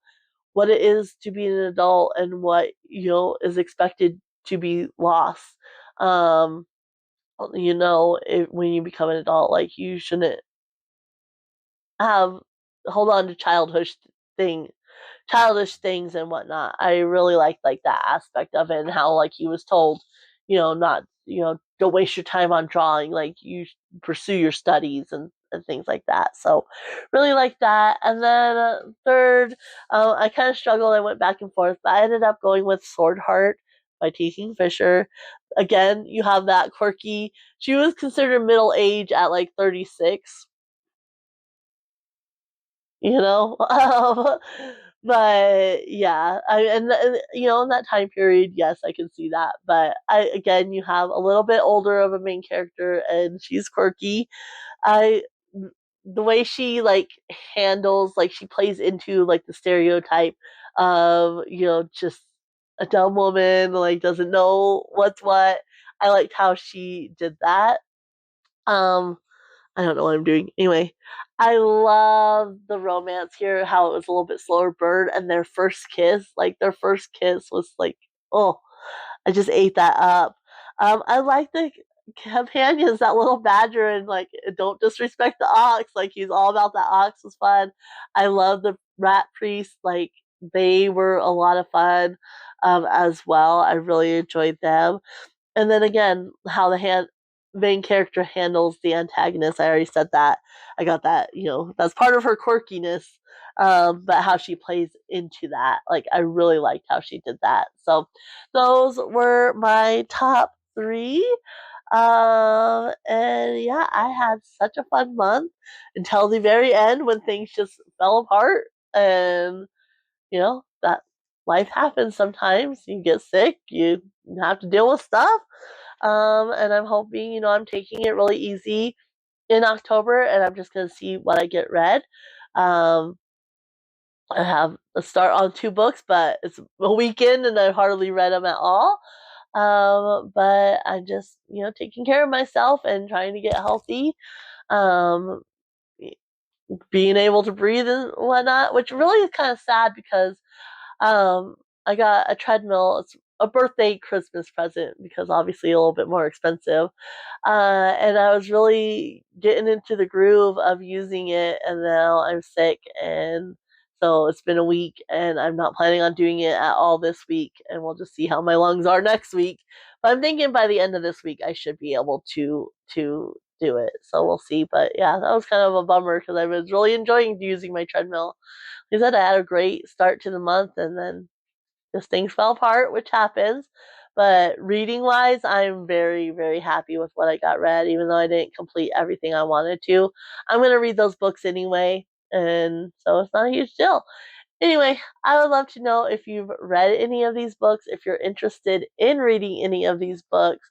[SPEAKER 1] what it is to be an adult and what is expected to be lost. Um, when you become an adult, like you shouldn't have hold on to thing childish things and whatnot. I really like that aspect of it and how like he was told, not don't waste your time on drawing, like you pursue your studies and things like that. So really like that. And then third, I kind of struggled. I went back and forth, but I ended up going with Swordheart by T. Kingfisher. Again, you have that quirky. She was considered middle age at like 36, you know. But yeah, in that time period, yes, I can see that. But again, you have a little bit older of a main character, and she's quirky. I The way she like handles, like she plays into like the stereotype of just a dumb woman, like doesn't know what's what. I liked how she did that. Um, I don't know what I'm doing. Anyway, I love the romance here, how it was a little bit slower burn, and their first kiss, like their first kiss was like, oh, I just ate that up. I like the companions, that little badger, and like, don't disrespect the ox. Like, he's all about that ox was fun. I love the rat priest. Like, they were a lot of fun as well. I really enjoyed them. And then again, how the main character handles the antagonist. I already said that. I got that. That's part of her quirkiness. But how she plays into that, like, I really liked how she did that. So those were my top three. And yeah, I had such a fun month until the very end when things just fell apart. And that life happens sometimes. You get sick, you have to deal with stuff. And I'm hoping, I'm taking it really easy in October, and I'm just gonna see what I get read. Um, I have a start on 2 books, but it's a weekend and I hardly read them at all. But I'm just, taking care of myself and trying to get healthy. Um, being able to breathe and whatnot, which really is kind of sad because um, I got a treadmill. It's a birthday Christmas present because obviously a little bit more expensive. And I was really getting into the groove of using it, and now I'm sick, and so it's been a week, and I'm not planning on doing it at all this week, and we'll just see how my lungs are next week. But I'm thinking by the end of this week I should be able to do it. So we'll see. But yeah, that was kind of a bummer because I was really enjoying using my treadmill. Like I said, I had a great start to the month, and then just things fell apart, which happens. But reading wise, I'm very, very happy with what I got read, even though I didn't complete everything I wanted to. I'm going to read those books anyway, and so it's not a huge deal. Anyway, I would love to know if you've read any of these books, if you're interested in reading any of these books,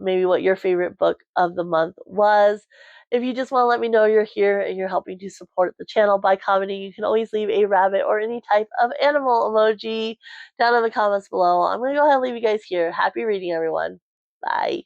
[SPEAKER 1] maybe what your favorite book of the month was. If you just want to let me know you're here and you're helping to support the channel by commenting, you can always leave a rabbit or any type of animal emoji down in the comments below. I'm going to go ahead and leave you guys here. Happy reading, everyone. Bye.